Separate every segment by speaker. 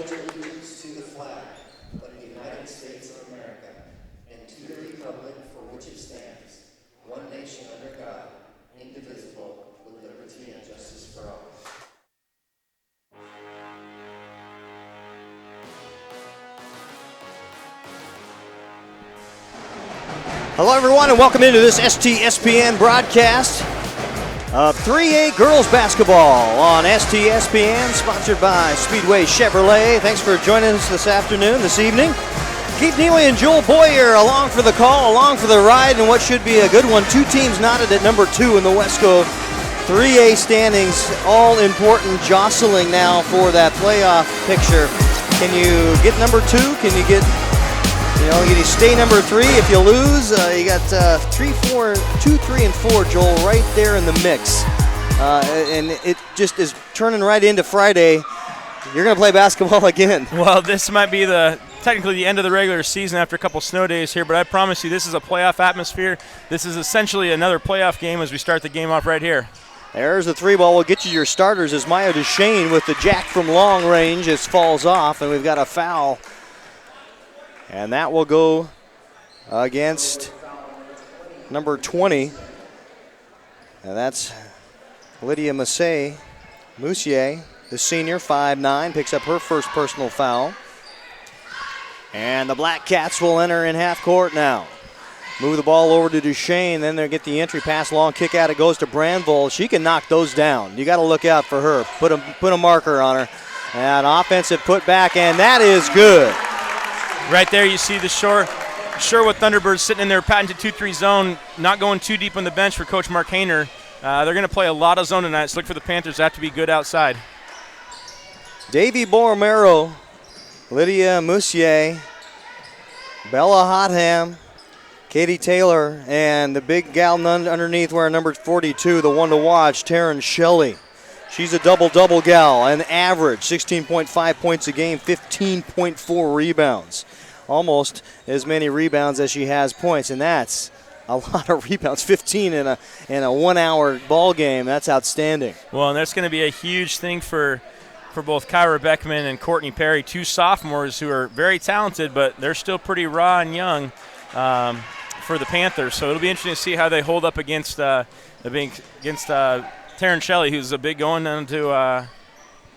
Speaker 1: pledge allegiance to the flag of the United States of America and to the republic for which it stands, one nation under God, indivisible, with liberty and justice for all.
Speaker 2: Hello, everyone, and welcome into this STSPN broadcast of 3A Girls Basketball on STSPN, sponsored by Speedway Chevrolet. Thanks for joining us this evening. Keith Neely and Joel Boyer along for the call, along for the ride, and what should be a good one. Two teams knotted at number 2 in the Wesco 3A standings, all important, jostling now for that playoff picture. Can you get number 2? Can you get... can you stay number 3 if you lose? You got 2, 3, and 4, Joel, right there in the mix. And it just is turning right into Friday. You're going to play basketball again.
Speaker 3: Well, this might be technically the end of the regular season after a couple snow days here, but I promise you this is a playoff atmosphere. This is essentially another playoff game as we start the game off right here.
Speaker 2: There's the 3 ball. We'll get you your starters as Maya Duchesne with the jack from long range just falls off, and we've got a foul. And that will go against number 20. And that's Lydia Moussier, the senior, 5'9", picks up her first personal foul. And the Black Cats will enter in half court now. Move the ball over to Duchesne, then they get the entry pass, long kick out, it goes to Brandvold. She can knock those down. You got to look out for her. Put a marker on her. And offensive putback, and that is good.
Speaker 3: Right there you see the Shorewood Thunderbirds sitting in their patented 2-3 zone, not going too deep on the bench for Coach Mark Hayner. They're going to play a lot of zone tonight, so look for the Panthers to have to be good outside.
Speaker 2: Davy Borromero, Lydia Moussier, Bella Hotham, Katie Taylor, and the big gal underneath wearing number 42, the one to watch, Taryn Shelley. She's a double-double gal, an average, 16.5 points a game, 15.4 rebounds. Almost as many rebounds as she has points, and that's a lot of rebounds, 15 in a 1-hour ball game. That's outstanding.
Speaker 3: Well, and that's going to be a huge thing for both Kyra Beckman and Courtney Perry, 2 sophomores who are very talented, but they're still pretty raw and young for the Panthers. So it'll be interesting to see how they hold up against Taryn Shelley, who's a big going on to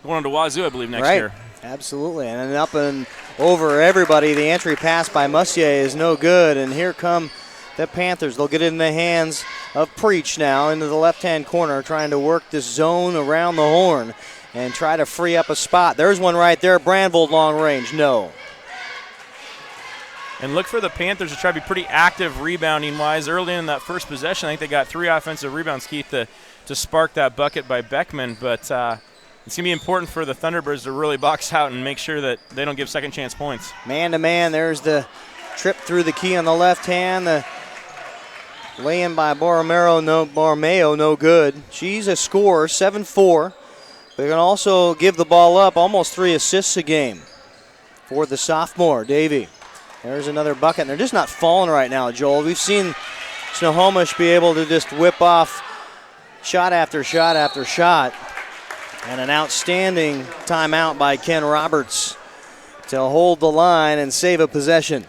Speaker 3: Wazoo, I believe, next year.
Speaker 2: Absolutely, and up and over everybody. The entry pass by Moussier is no good, and here come the Panthers. They'll get it in the hands of Preach now into the left-hand corner, trying to work this zone around the horn and try to free up a spot. There's one right there. Brandvold long range, no.
Speaker 3: And look for the Panthers to try to be pretty active rebounding-wise. Early in that first possession, I think they got 3 offensive rebounds, Keith, to spark that bucket by Beckman. But it's going to be important for the Thunderbirds to really box out and make sure that they don't give second-chance points. Man-to-man, there's the trip through the key on the left hand. The lay-in by Borromeo, no good. She's a scorer, 7-4. They can also give the ball up, almost 3 assists a game for the sophomore, Davy. There's another bucket, and they're just not falling right now, Joel. We've seen Snohomish be able to just whip off shot after shot after shot. And an outstanding timeout by Ken Roberts to hold the line and save a possession.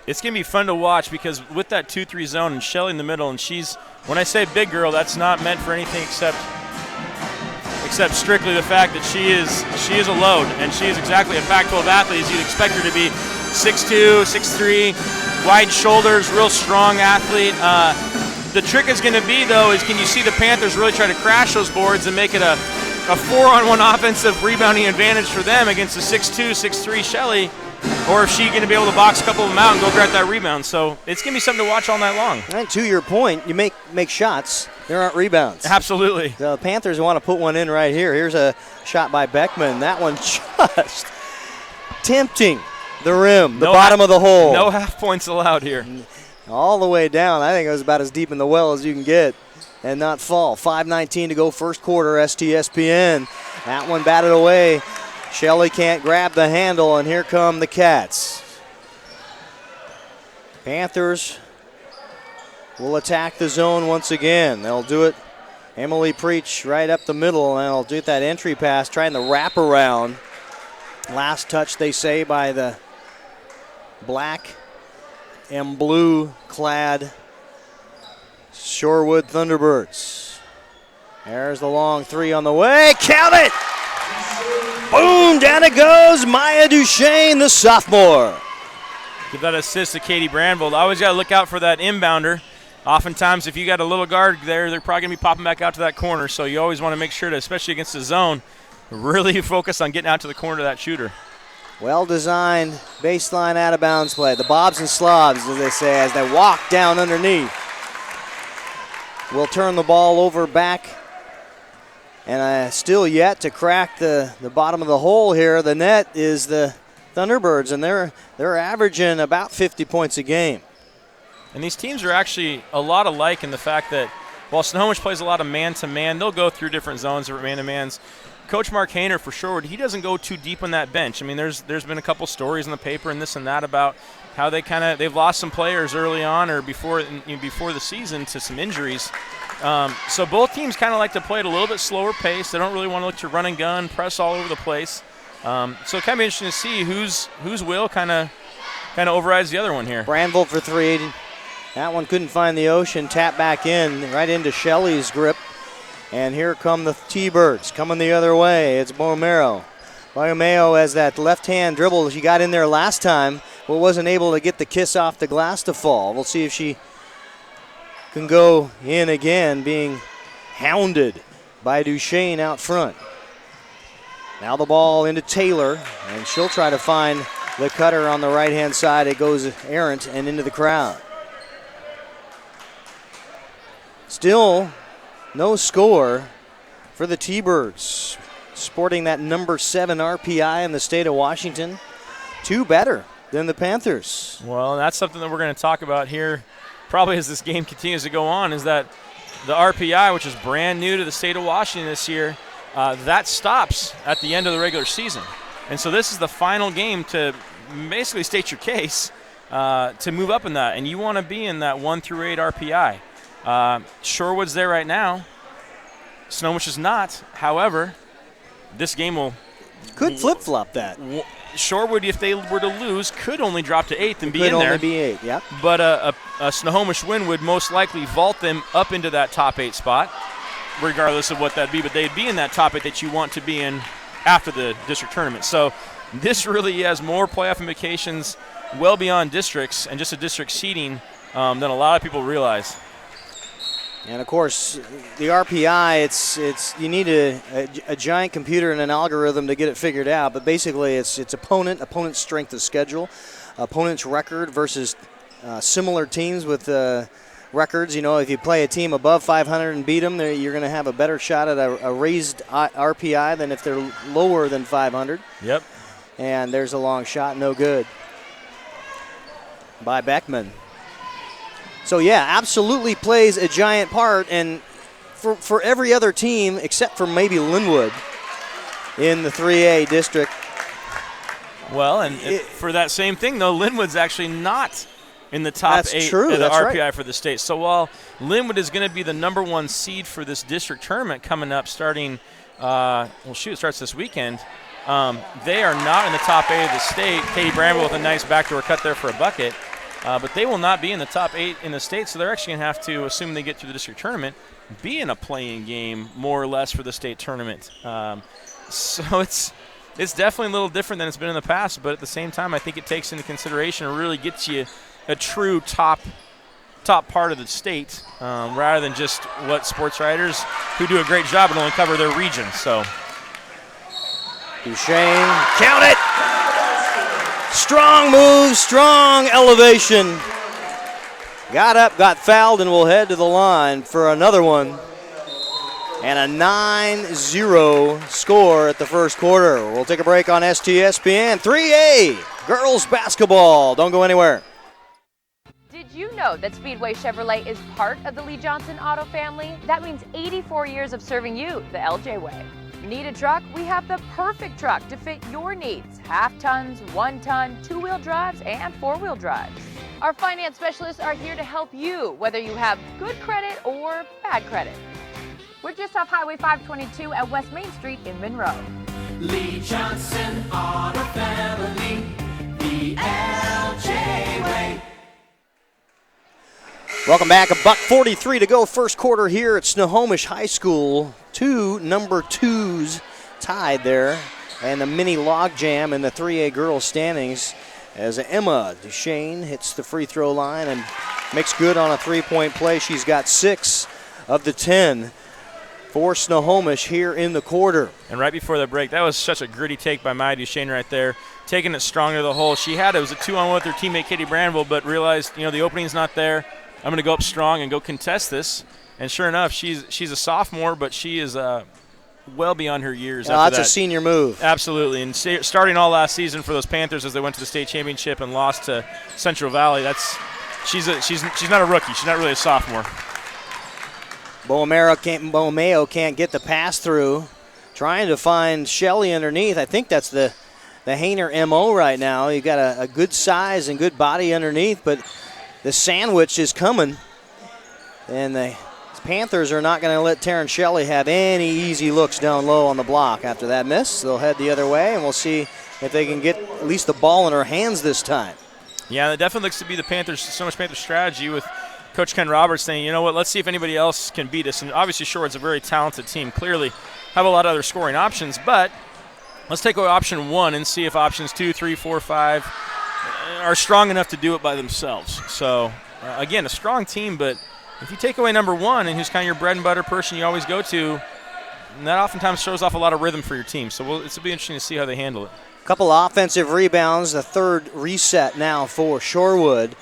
Speaker 3: It's going to be fun to watch because with that 2-3 zone and Shelley in the middle, and when I say big girl, that's not meant for anything except strictly the fact that she is a load, and she is exactly a Pac-12 athlete as you'd expect her to be. 6'2", 6'3", wide shoulders, real strong athlete. The trick is going to be, though, is can you see the Panthers really try to crash those boards and make it a 4-on-1 offensive rebounding advantage for them against the 6'2", 6'3" Shelley, or if she's going to be able to box a couple of them out and go grab that rebound. So it's going to be something to watch all night long.
Speaker 2: And to your point, you make shots. There aren't rebounds.
Speaker 3: Absolutely.
Speaker 2: The Panthers want to put one in right here. Here's a shot by Beckman. That one just tempting the rim, the bottom of the hole.
Speaker 3: No half points allowed here.
Speaker 2: All the way down. I think it was about as deep in the well as you can get and not fall. 5:19 to go first quarter, STSPN. That one batted away. Shelley can't grab the handle, and here come the Cats. Panthers will attack the zone once again. They'll do it. Emily Preach right up the middle, and they'll do that entry pass, trying to wrap around. Last touch, they say, by the black and blue clad Shorewood Thunderbirds. There's the long three on the way. Count it! Boom! Down it goes. Maya Duchesne, the sophomore.
Speaker 3: Give that assist to Katie Brandvold. Always got to look out for that inbounder. Oftentimes, if you got a little guard there, they're probably going to be popping back out to that corner. So you always want to make sure to, especially against the zone, really focus on getting out to the corner of that shooter.
Speaker 2: Well-designed baseline out-of-bounds play. The bobs and slobs, as they say, as they walk down underneath. Will turn the ball over back. And still yet to crack the bottom of the hole here. The net is the Thunderbirds, and they're averaging about 50 points a game.
Speaker 3: And these teams are actually a lot alike in the fact that while Snohomish plays a lot of man-to-man, they'll go through different zones of man-to-mans. Coach Mark Hayner for Shorewood, he doesn't go too deep on that bench. I mean, there's been a couple stories in the paper and this and that about how they've lost some players early on or before the season to some injuries. So both teams kind of like to play at a little bit slower pace. They don't really want to look to run and gun, press all over the place. So it kind of be interesting to see whose will kind of overrides the other one here.
Speaker 2: Brandvold for three. That one couldn't find the ocean. Tap back in, right into Shelley's grip. And here come the T-Birds coming the other way. It's Borromeo. Borromeo has that left-hand dribble. She got in there last time, but wasn't able to get the kiss off the glass to fall. We'll see if she can go in again, being hounded by Duchesne out front. Now the ball into Taylor, and she'll try to find the cutter on the right-hand side. It goes errant and into the crowd. Still no score for the T-Birds, sporting that number 7 RPI in the state of Washington. 2 better than the Panthers.
Speaker 3: Well, that's something that we're going to talk about here probably as this game continues to go on, is that the RPI, which is brand new to the state of Washington this year, that stops at the end of the regular season. And so this is the final game to basically state your case to move up in that. And you want to be in that 1 through 8 RPI. Shorewood's there right now. Snohomish is not. However, this game
Speaker 2: could flip-flop that.
Speaker 3: Shorewood, if they were to lose, could only drop to 8th and be in there.
Speaker 2: Could only be 8, yeah.
Speaker 3: But a Snohomish win would most likely vault them up into that top 8 spot, regardless of what that'd be. But they'd be in that top 8 that you want to be in after the district tournament. So this really has more playoff implications well beyond districts and just a district seeding than a lot of people realize.
Speaker 2: And of course, the RPI, it's you need a giant computer and an algorithm to get it figured out. But basically, it's opponent's strength of schedule, opponent's record versus similar teams with records. You know, if you play a team above 500 and beat them, you're going to have a better shot at a raised RPI than if they're lower than 500.
Speaker 3: Yep.
Speaker 2: And there's a long shot, no good by Beckman. So, yeah, absolutely plays a giant part, and for every other team except for maybe Linwood in the 3A district.
Speaker 3: Well, and for that same thing, though, Linwood's actually not in the top 8 of the RPI right. for the state. So while Linwood is going to be the number 1 seed for this district tournament coming up starting, it starts this weekend, they are not in the top 8 of the state. Katie Bramble with a nice backdoor cut there for a bucket. But they will not be in the top 8 in the state, so they're actually going to have to, assume they get through the district tournament, be in a playing game more or less for the state tournament. So it's definitely a little different than it's been in the past, but at the same time, I think it takes into consideration and really gets you a true top part of the state rather than just what sports writers who do a great job and only cover their region. So
Speaker 2: Duchesne, count it! Strong move, strong elevation. Got up, got fouled, and will head to the line for another one. And a 9-0 score at the first quarter. We'll take a break on STSPN 3A girls basketball. Don't go anywhere.
Speaker 4: Did you know that Speedway Chevrolet is part of the Lee Johnson Auto family? That means 84 years of serving you the LJ way. Need a truck? We have the perfect truck to fit your needs. Half tons, 1 ton, 2-wheel drives, and 4-wheel drives. Our finance specialists are here to help you, whether you have good credit or bad credit. We're just off Highway 522 at West Main Street in Monroe.
Speaker 5: Lee Johnson Auto
Speaker 2: Welcome back. $1:43 to go, first quarter here at Snohomish High School. Two number twos tied there, and the mini log jam in the 3A girls standings as Emma Duchesne hits the free throw line and makes good on a three-point play. She's got 6 of the 10 for Snohomish here in the quarter.
Speaker 3: And right before the break, that was such a gritty take by Maya Duchesne right there, taking it strong to the hole. It was a 2-on-1 with her teammate Katie Brandville, but realized, the opening's not there. I'm going to go up strong and go contest this. And sure enough, she's a sophomore, but she is well beyond her years.
Speaker 2: That's a senior move.
Speaker 3: Absolutely. And starting all last season for those Panthers as they went to the state championship and lost to Central Valley, she's not a rookie. She's not really a sophomore.
Speaker 2: Boomeo can't get the pass through. Trying to find Shelley underneath. I think that's the Hayner MO right now. You got a good size and good body underneath, but the sandwich is coming. And the Panthers are not going to let Taryn Shelley have any easy looks down low on the block. After that miss, they'll head the other way, and we'll see if they can get at least the ball in her hands this time.
Speaker 3: Yeah, that definitely looks to be the Snohomish Panthers strategy with Coach Ken Roberts saying, you know what, let's see if anybody else can beat us. And obviously Shorewood's a very talented team, clearly have a lot of other scoring options, but let's take away option 1 and see if options 2, 3, 4, 5 are strong enough to do it by themselves. So, again, a strong team, but if you take away number 1 and who's kind of your bread and butter person you always go to, that oftentimes shows off a lot of rhythm for your team. So it'll be interesting to see how they handle it.
Speaker 2: Couple offensive rebounds, the third reset now for Shorewood.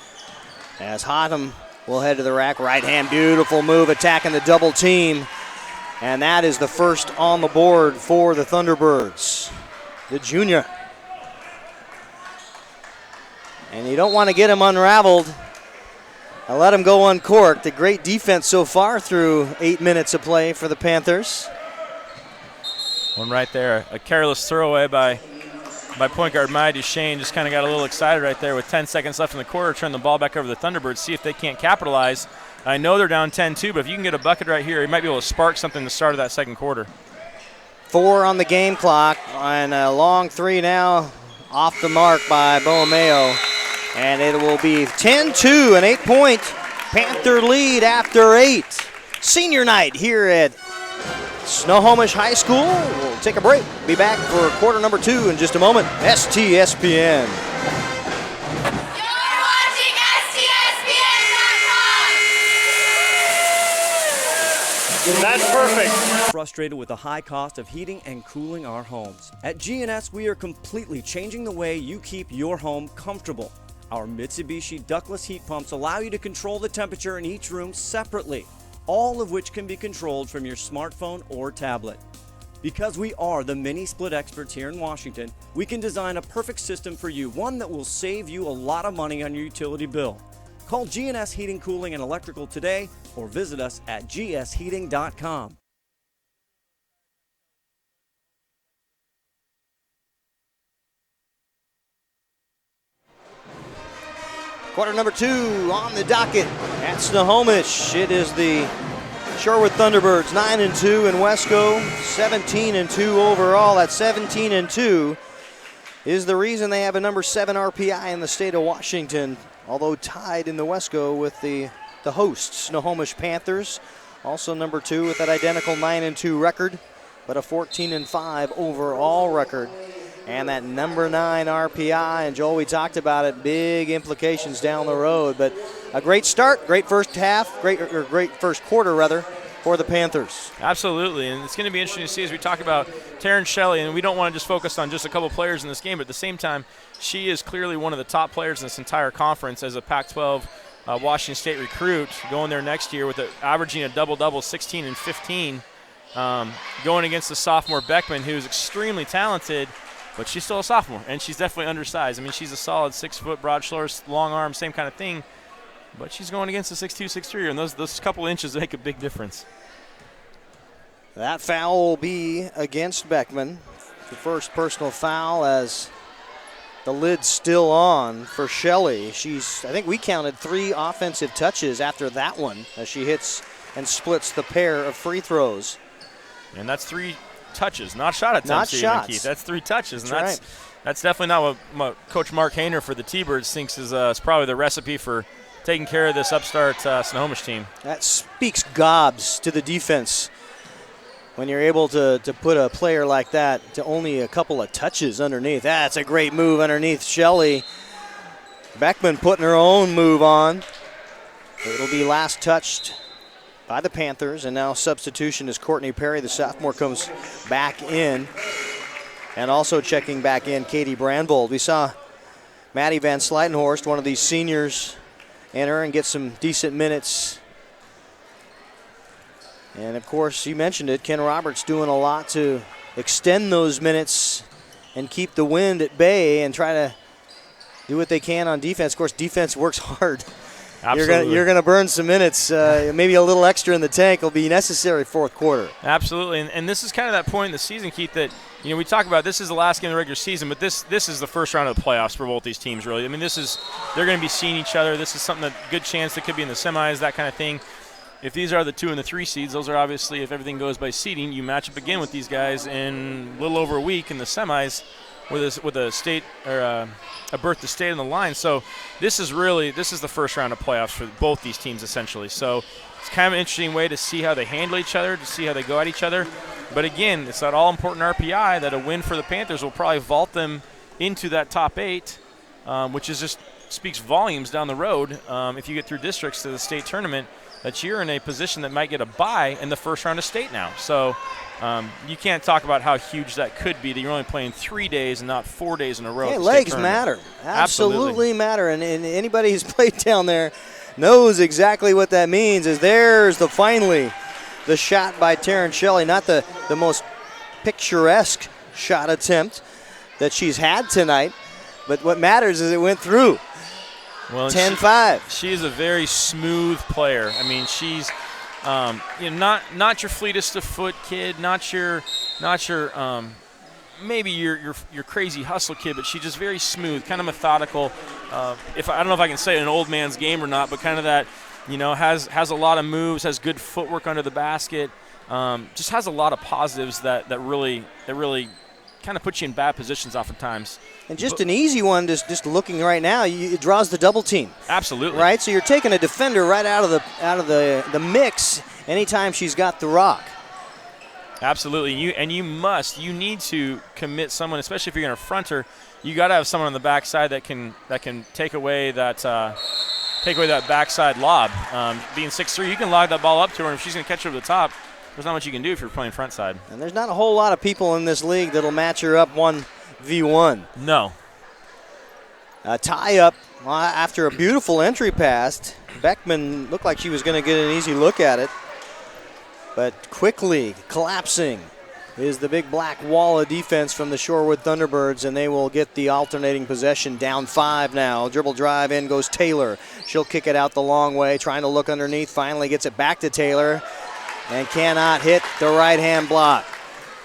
Speaker 2: As Hotham will head to the rack, right hand, beautiful move, attacking the double team. And that is the first on the board for the Thunderbirds, the junior. And you don't want to get him unraveled. I let him go uncorked. A great defense so far through 8 minutes of play for the Panthers.
Speaker 3: One right there, a careless throwaway by point guard Maya Duchesne. Just kind of got a little excited right there with 10 seconds left in the quarter. Turn the ball back over to the Thunderbirds, see if they can't capitalize. I know they're down 10-2, but if you can get a bucket right here, you might be able to spark something at the start of that second quarter.
Speaker 2: 4 on the game clock, and a long 3 now off the mark by Boomeo. And it will be 10-2, an 8-point Panther lead after 8. Senior night here at Snohomish High School. We'll take a break. Be back for quarter number 2 in just a moment. STSPN.
Speaker 5: You're watching STSPN.com.
Speaker 6: That's perfect.
Speaker 7: Frustrated with the high cost of heating and cooling our homes. At G&S, we are completely changing the way you keep your home comfortable. Our Mitsubishi ductless heat pumps allow you to control the temperature in each room separately, all of which can be controlled from your smartphone or tablet. Because we are the mini split experts here in Washington, we can design a perfect system for you, one that will save you a lot of money on your utility bill. Call G&S Heating, Cooling, and Electrical today or visit us at gsheating.com.
Speaker 2: Quarter number 2 on the docket at Snohomish. It is the Shorewood Thunderbirds, 9-2 in Wesco, 17-2 overall. That 17-2 is the reason they have a number 7 RPI in the state of Washington, although tied in the Wesco with the hosts, Snohomish Panthers, also number 2 with that identical 9-2 record, but a 14-5 overall record. And that number 9 RPI, and Joel, we talked about it, big implications down the road. But a great start, great first half, great first quarter rather, for the Panthers.
Speaker 3: Absolutely, and it's going to be interesting to see as we talk about Taryn Shelley, and we don't want to just focus on just a couple players in this game, but at the same time, she is clearly one of the top players in this entire conference as a Pac-12 Washington State recruit, going there next year with averaging a double-double, 16 and 15, going against the sophomore Beckman, who's extremely talented. But she's still a sophomore, and she's definitely undersized. I mean, she's a solid 6-foot, broad shoulders, long arms, same kind of thing. But she's going against a 6'2", 6'3", and those couple inches make a big difference.
Speaker 2: That foul will be against Beckman. The first personal foul as the lid's still on for Shelley. I think we counted 3 offensive touches after that one as she hits and splits the pair of free throws.
Speaker 3: And that's 3 touches, not shot attempts.
Speaker 2: Not shots.
Speaker 3: Keith. That's 3 touches, and
Speaker 2: that's
Speaker 3: definitely not what Coach Mark Hayner for the T-Birds thinks is probably the recipe for taking care of this upstart Snohomish team.
Speaker 2: That speaks gobs to the defense when you're able to put a player like that to only a couple of touches underneath. That's a great move underneath Shelley. Beckman putting her own move on. It'll be last touched by the Panthers, and now substitution is Courtney Perry. The sophomore comes back in. And also checking back in, Katie Brandvold. We saw Maddie Van Slytenhorst, one of these seniors, enter and get some decent minutes. And of course, you mentioned it, Ken Roberts doing a lot to extend those minutes and keep the wind at bay and try to do what they can on defense. Of course, defense works hard.
Speaker 3: Absolutely.
Speaker 2: You're going to burn some minutes. Maybe a little extra in the tank will be necessary fourth quarter.
Speaker 3: Absolutely, and this is kind of that point in the season, Keith, that we talk about this is the last game of the regular season, but this is the first round of the playoffs for both these teams, really. I mean, they're going to be seeing each other. This is something that good chance that could be in the semis, that kind of thing. If these are the 2 and the 3 seeds, those are obviously, if everything goes by seeding, you match up again with these guys in a little over a week in the semis with a state or a berth to stay in the line. So this is the first round of playoffs for both these teams essentially. So it's kind of an interesting way to see how they handle each other, to see how they go at each other. But again, it's that all-important RPI that a win for the Panthers will probably vault them into that top 8, which is just speaks volumes down the road if you get through districts to the state tournament, that you're in a position that might get a bye in the first round of state now. So you can't talk about how huge that could be, that you're only playing 3 days and not 4 days in a row.
Speaker 2: Hey, legs matter. Absolutely matter. And anybody who's played down there knows exactly what that means. Is there's finally the shot by Taryn Shelley, not the most picturesque shot attempt that she's had tonight, but what matters is it went through.
Speaker 3: Well,
Speaker 2: 10-5.
Speaker 3: She is a very smooth player. I mean, she's not your fleetest of foot kid, not your maybe your crazy hustle kid, but she's just very smooth, kind of methodical. I don't know if I can say an old man's game or not, but kind of that, has a lot of moves, has good footwork under the basket, just has a lot of positives that really kind of puts you in bad positions oftentimes.
Speaker 2: And just an easy one, just looking right now, it draws the double team.
Speaker 3: Absolutely.
Speaker 2: Right, so you're taking a defender right out of the mix anytime she's got the rock.
Speaker 3: Absolutely, you need to commit someone, especially if you're going to front her. You got to have someone on the backside that can take away that backside lob. Being 6'3", you can log that ball up to her, and if she's going to catch her over the top, there's not much you can do if you're playing front side.
Speaker 2: And there's not a whole lot of people in this league that'll match her up 1v1.
Speaker 3: No.
Speaker 2: A tie-up after a beautiful entry pass. Beckman looked like she was going to get an easy look at it. But quickly collapsing is the big black wall of defense from the Shorewood Thunderbirds, and they will get the alternating possession. Down 5 now. Dribble drive, in goes Taylor. She'll kick it out the long way, trying to look underneath. Finally gets it back to Taylor and cannot hit the right-hand block.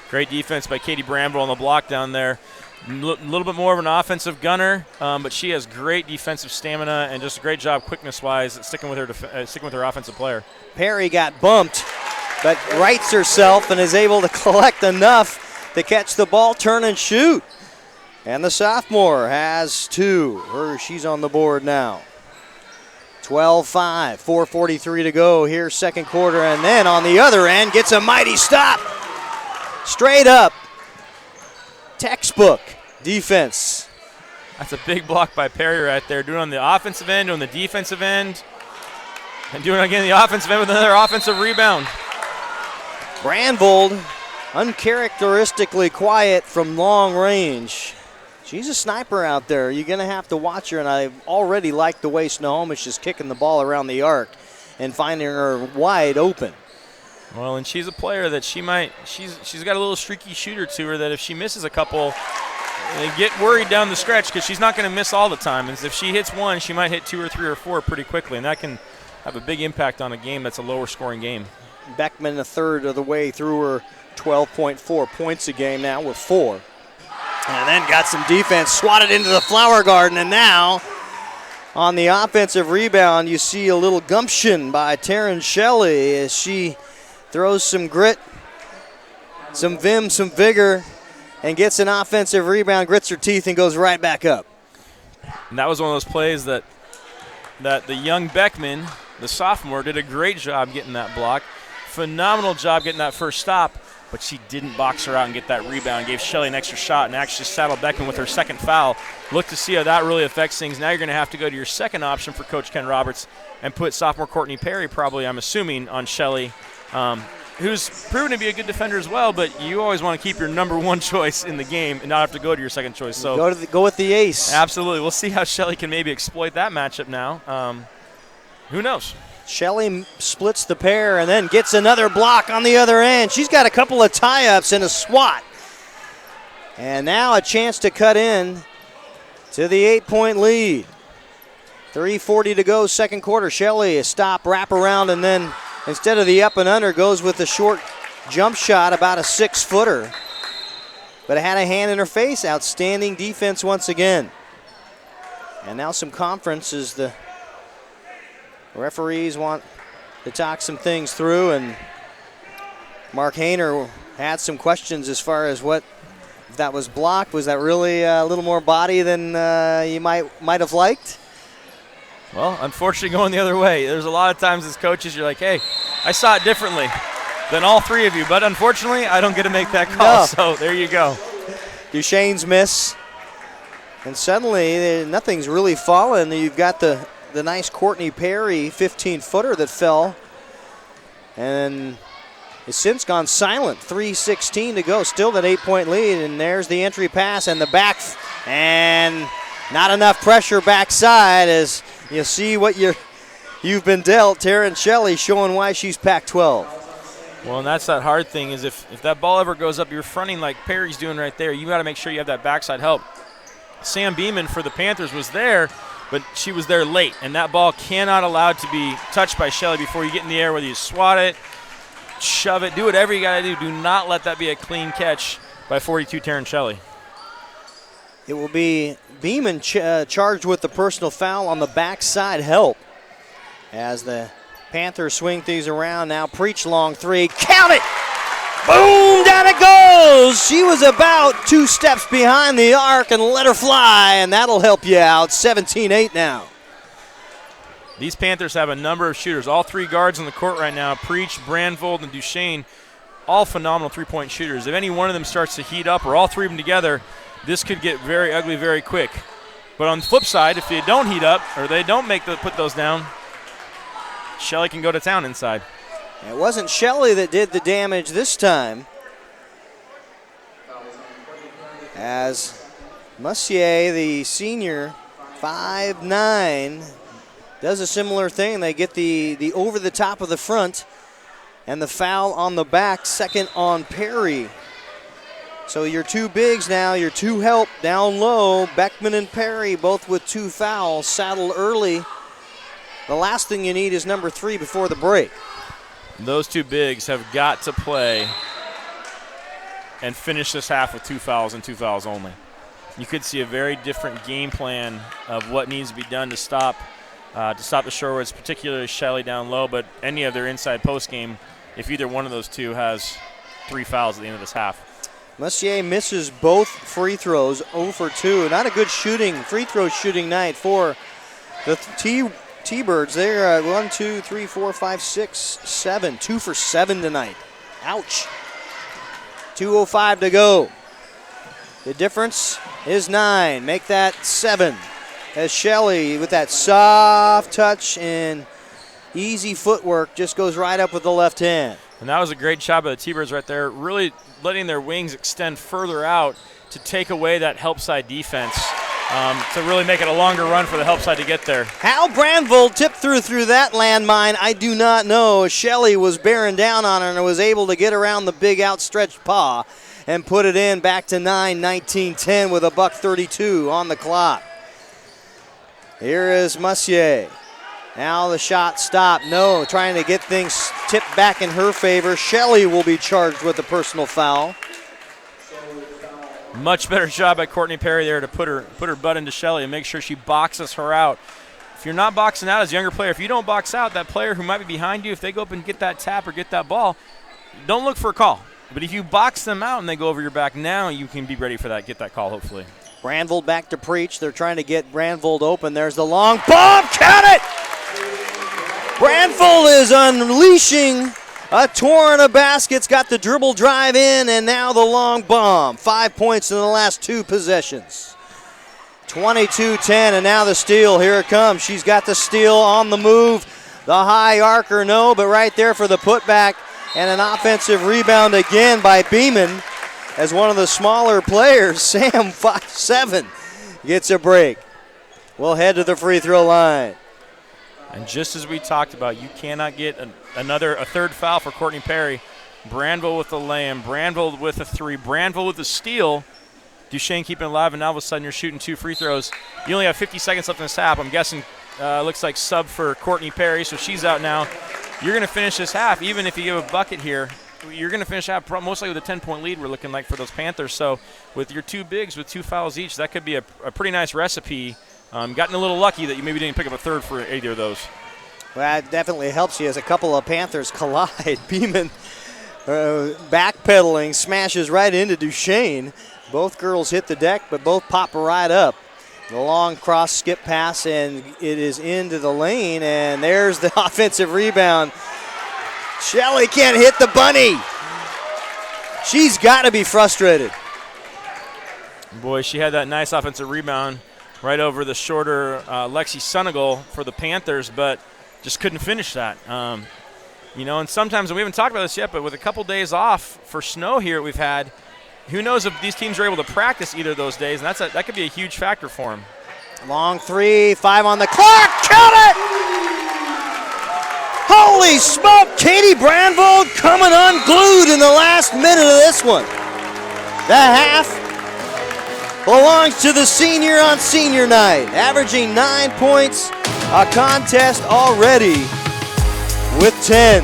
Speaker 3: Great defense by Katie Bramble on the block down there. A little bit more of an offensive gunner, but she has great defensive stamina and just a great job quickness-wise sticking with her offensive player.
Speaker 2: Perry got bumped, but rights herself and is able to collect enough to catch the ball, turn and shoot. And the sophomore has 2. She's on the board now. 12-5, 4:43 to go here, second quarter, and then on the other end gets a mighty stop. Straight up, textbook defense.
Speaker 3: That's a big block by Perry right there, doing it on the offensive end, doing the defensive end, and doing it again the offensive end with another offensive rebound.
Speaker 2: Brandvold, uncharacteristically quiet from long range. She's a sniper out there. You're going to have to watch her, and I already like the way Snohomish is kicking the ball around the arc and finding her wide open.
Speaker 3: Well, and she's a player that she's got a little streaky shooter to her that if she misses a couple, they get worried down the stretch because she's not going to miss all the time. And if she hits one, she might hit 2 or 3 or 4 pretty quickly, and that can have a big impact on a game that's a lower scoring game.
Speaker 2: Beckman a third of the way through her 12.4 points a game now with 4. And then got some defense, swatted into the flower garden, and now on the offensive rebound, you see a little gumption by Taryn Shelley as she throws some grit, some vim, some vigor, and gets an offensive rebound, grits her teeth, and goes right back up.
Speaker 3: And that was one of those plays that that the young Beckman, the sophomore, did a great job getting that block. Phenomenal job getting that first stop, but she didn't box her out and get that rebound. Gave Shelley an extra shot and actually saddled Beckman with her second foul. Look to see how that really affects things. Now you're going to have to go to your second option for Coach Ken Roberts and put sophomore Courtney Perry, probably, I'm assuming, on Shelley, who's proven to be a good defender as well, but you always want to keep your number one choice in the game and not have to go to your second choice. So
Speaker 2: go with the ace.
Speaker 3: Absolutely. We'll see how Shelley can maybe exploit that matchup now. Who knows?
Speaker 2: Shelley splits the pair and then gets another block on the other end. She's got a couple of tie-ups and a swat. And now a chance to cut in to the 8-point lead. 3:40 to go, second quarter. Shelley, a stop, wrap around, and then instead of the up and under, goes with the short jump shot, about a 6-footer. But it had a hand in her face. Outstanding defense once again. And now some conference as the referees want to talk some things through, and Mark Hayner had some questions as far as what if that was blocked. Was that really a little more body than you might have liked?
Speaker 3: Well, unfortunately, going the other way. There's a lot of times as coaches you're like, hey, I saw it differently than all three of you, but unfortunately I don't get to make that call.
Speaker 2: No.
Speaker 3: So there you go.
Speaker 2: Duchesne's miss, and suddenly nothing's really fallen. You've got the nice Courtney Perry 15-footer that fell, and has since gone silent. 3:16 to go, still that 8-point lead, and there's the entry pass and the back, and not enough pressure backside as you see what you've been dealt. Taryn Shelley showing why she's Pac-12.
Speaker 3: Well, and that's that hard thing is if that ball ever goes up, you're fronting like Perry's doing right there. You got to make sure you have that backside help. Sam Beeman for the Panthers was there, but she was there late, and that ball cannot allowed to be touched by Shelley before you get in the air, whether you swat it, shove it, do whatever you got to do. Do not let that be a clean catch by 42 Taryn Shelley.
Speaker 2: It will be Beeman charged with the personal foul on the backside help as the Panthers swing things around. Now Preach long three. Count it! Boom! Down it goes! She was about 2 steps behind the arc and let her fly, and that'll help you out. 17-8 now.
Speaker 3: These Panthers have a number of shooters. All 3 guards on the court right now, Preach, Brandvold, and Duchesne, all phenomenal three-point shooters. If any one of them starts to heat up, or all 3 of them together, this could get very ugly very quick. But on the flip side, if they don't heat up or they don't put those down, Shelley can go to town inside.
Speaker 2: It wasn't Shelley that did the damage this time, as Messier, the senior, 5'9", does a similar thing. They get the over the top of the front and the foul on the back, second on Perry. So your 2 bigs now, your 2 help down low. Beckman and Perry both with 2 fouls, saddled early. The last thing you need is number 3 before the break.
Speaker 3: Those 2 bigs have got to play and finish this half with 2 fouls and 2 fouls only. You could see a very different game plan of what needs to be done to stop the Shorewoods, particularly Shelley down low, but any of their inside post game, if either one of those 2 has 3 fouls at the end of this half.
Speaker 2: Messier misses both free throws, 0 for 2. Not a good free throw shooting night for the T-Birds. They're 1, 2, 3, 4, 5, 6, 7. 2 for 7 tonight. Ouch. 2:05 to go. The difference is 9. Make that 7. As Shelley, with that soft touch and easy footwork, just goes right up with the left hand.
Speaker 3: And that was a great job by the T-Birds right there, really letting their wings extend further out to take away that help side defense, to really make it a longer run for the help side to get there.
Speaker 2: How Brandvold tipped through that landmine, I do not know. Shelley was bearing down on her and was able to get around the big outstretched paw and put it in, back to 9-19-10 with a $1:32 on the clock. Here is Messier. Now the shot stopped. No, trying to get things tipped back in her favor. Shelley will be charged with a personal foul.
Speaker 3: Much better job by Courtney Perry there to put her butt into Shelley and make sure she boxes her out. If you're not boxing out as a younger player, if you don't box out, that player who might be behind you, if they go up and get that tap or get that ball, don't look for a call. But if you box them out and they go over your back, now you can be ready for that, get that call hopefully.
Speaker 2: Brandvold back to Preach. They're trying to get Brandvold open. There's the long bomb. Count it! Brandvold is unleashing a torrent of baskets. Got the dribble drive in, and now the long bomb. 5 points in the last 2 possessions. 22-10, and now the steal. Here it comes. She's got the steal on the move. The high arcer, no, but right there for the putback. And an offensive rebound again by Beeman as one of the smaller players, Sam 5'7", gets a break. We'll head to the free throw line.
Speaker 3: And just as we talked about, you cannot get a third foul for Courtney Perry. Brandvold with the lay-in, Brandvold with a 3, Brandvold with the steal. Duchesne keeping it alive, and now all of a sudden you're shooting 2 free throws. You only have 50 seconds left in this half. I'm guessing looks like sub for Courtney Perry, so she's out now. You're going to finish this half, even if you give a bucket here. You're going to finish half mostly with a 10-point lead we're looking like for those Panthers. So with your 2 bigs with 2 fouls each, that could be a pretty nice recipe. Gotten a little lucky that you maybe didn't pick up a third for either of those.
Speaker 2: Well, that definitely helps you as a couple of Panthers collide. Beeman backpedaling, smashes right into Duchesne. Both girls hit the deck, but both pop right up. The long cross skip pass, and it is into the lane, and there's the offensive rebound. Shelley can't hit the bunny. She's got to be frustrated.
Speaker 3: Boy, she had that nice offensive rebound right over the shorter Lexi Senegal for the Panthers, but just couldn't finish that. And sometimes, and we haven't talked about this yet, but with a couple days off for snow here we've had, who knows if these teams are able to practice either of those days, and that could be a huge factor for them.
Speaker 2: Long 3, 5 on the clock, count it! Holy smoke, Katie Brandvold coming unglued in the last minute of this one. The half belongs to the senior on senior night, averaging 9 points a contest already with 10.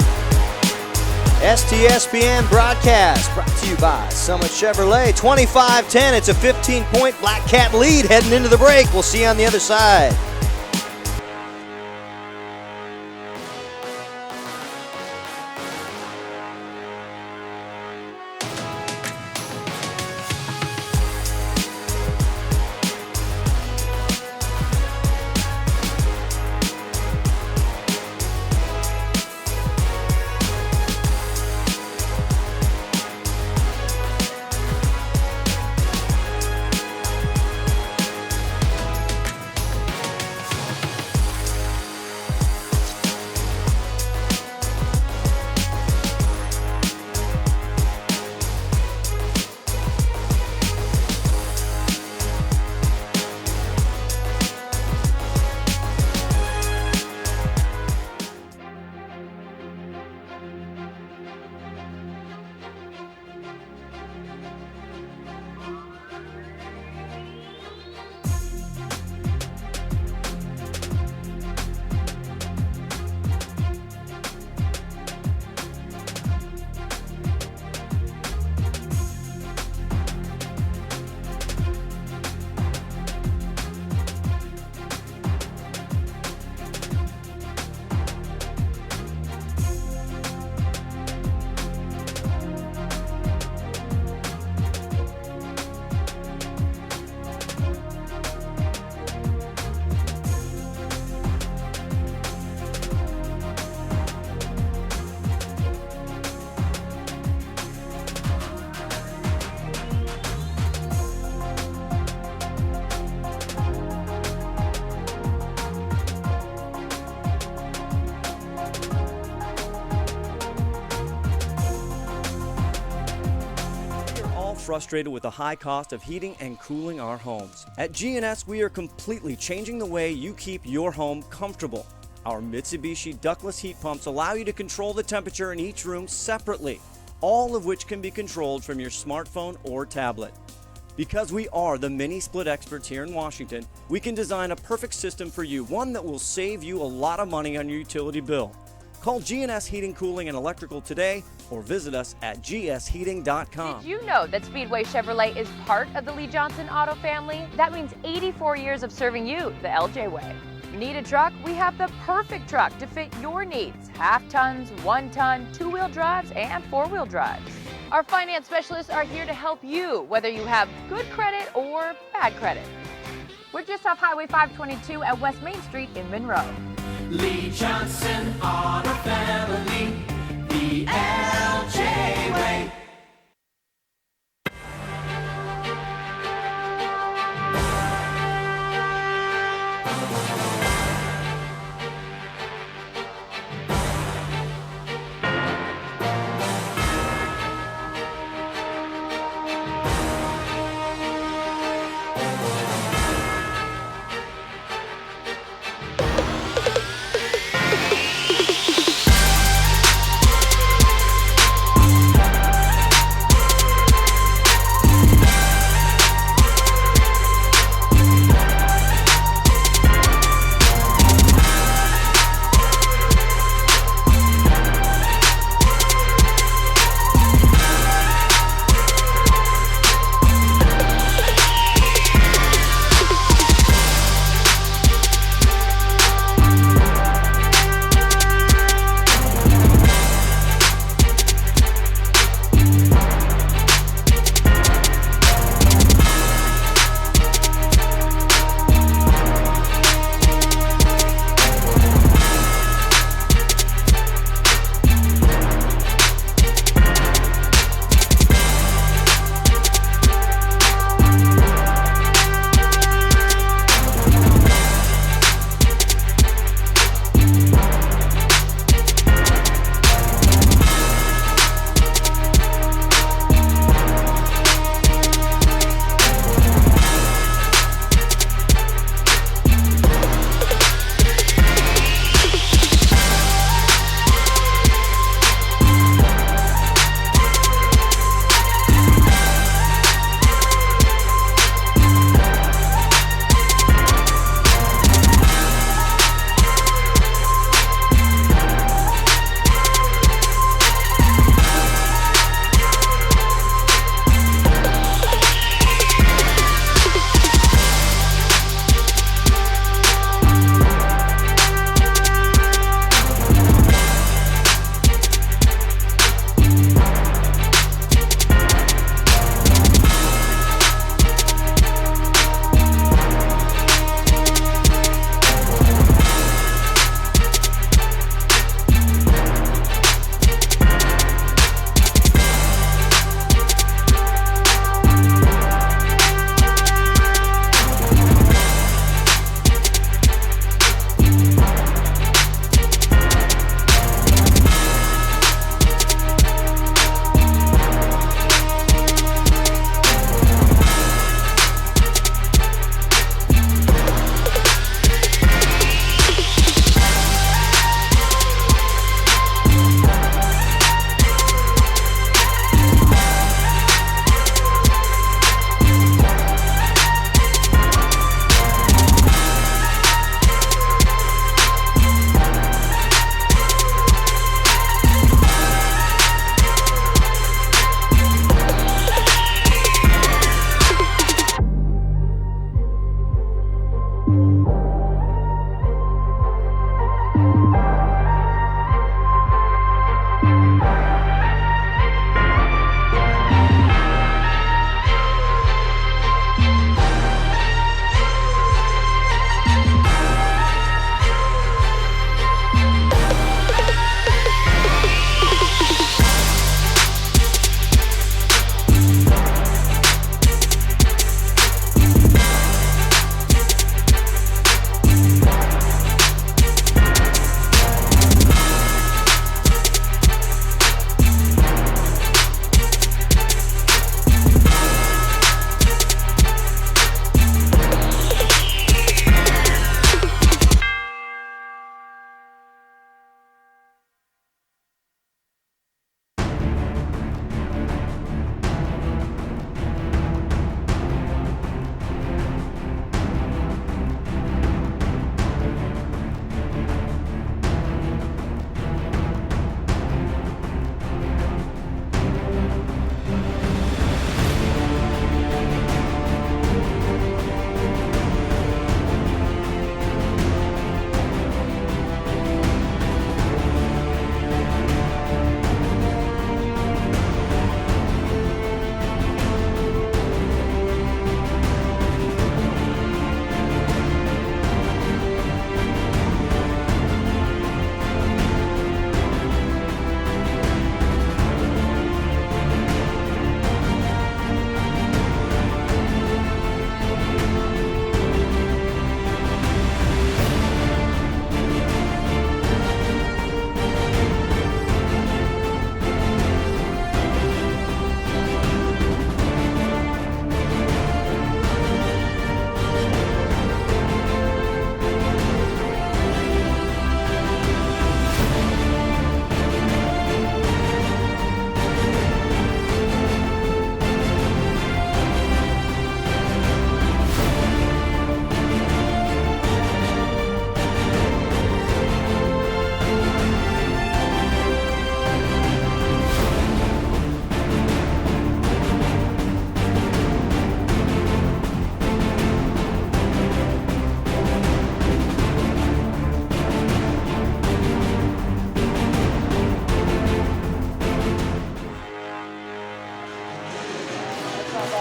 Speaker 2: STSPN broadcast brought to you by Summit Chevrolet. 25-10, it's a 15-point Black Cat lead heading into the break. We'll see you on the other side.
Speaker 7: Frustrated with the high cost of heating and cooling our homes. At GNS, we are completely changing the way you keep your home comfortable. Our Mitsubishi ductless heat pumps allow you to control the temperature in each room separately, all of which can be controlled from your smartphone or tablet. Because we are the mini split experts here in Washington, we can design a perfect system for you, one that will save you a lot of money on your utility bill. Call GNS Heating, Cooling, and Electrical today or visit us at gsheating.com.
Speaker 4: Did you know that Speedway Chevrolet is part of the Lee Johnson Auto family? That means 84 years of serving you the LJ way. Need a truck? We have the perfect truck to fit your needs. Half tons, 1 ton, 2-wheel drives, and 4-wheel drives. Our finance specialists are here to help you, whether you have good credit or bad credit. We're just off Highway 522 at West Main Street in Monroe.
Speaker 5: Lee Johnson Auto Family, the LJ way.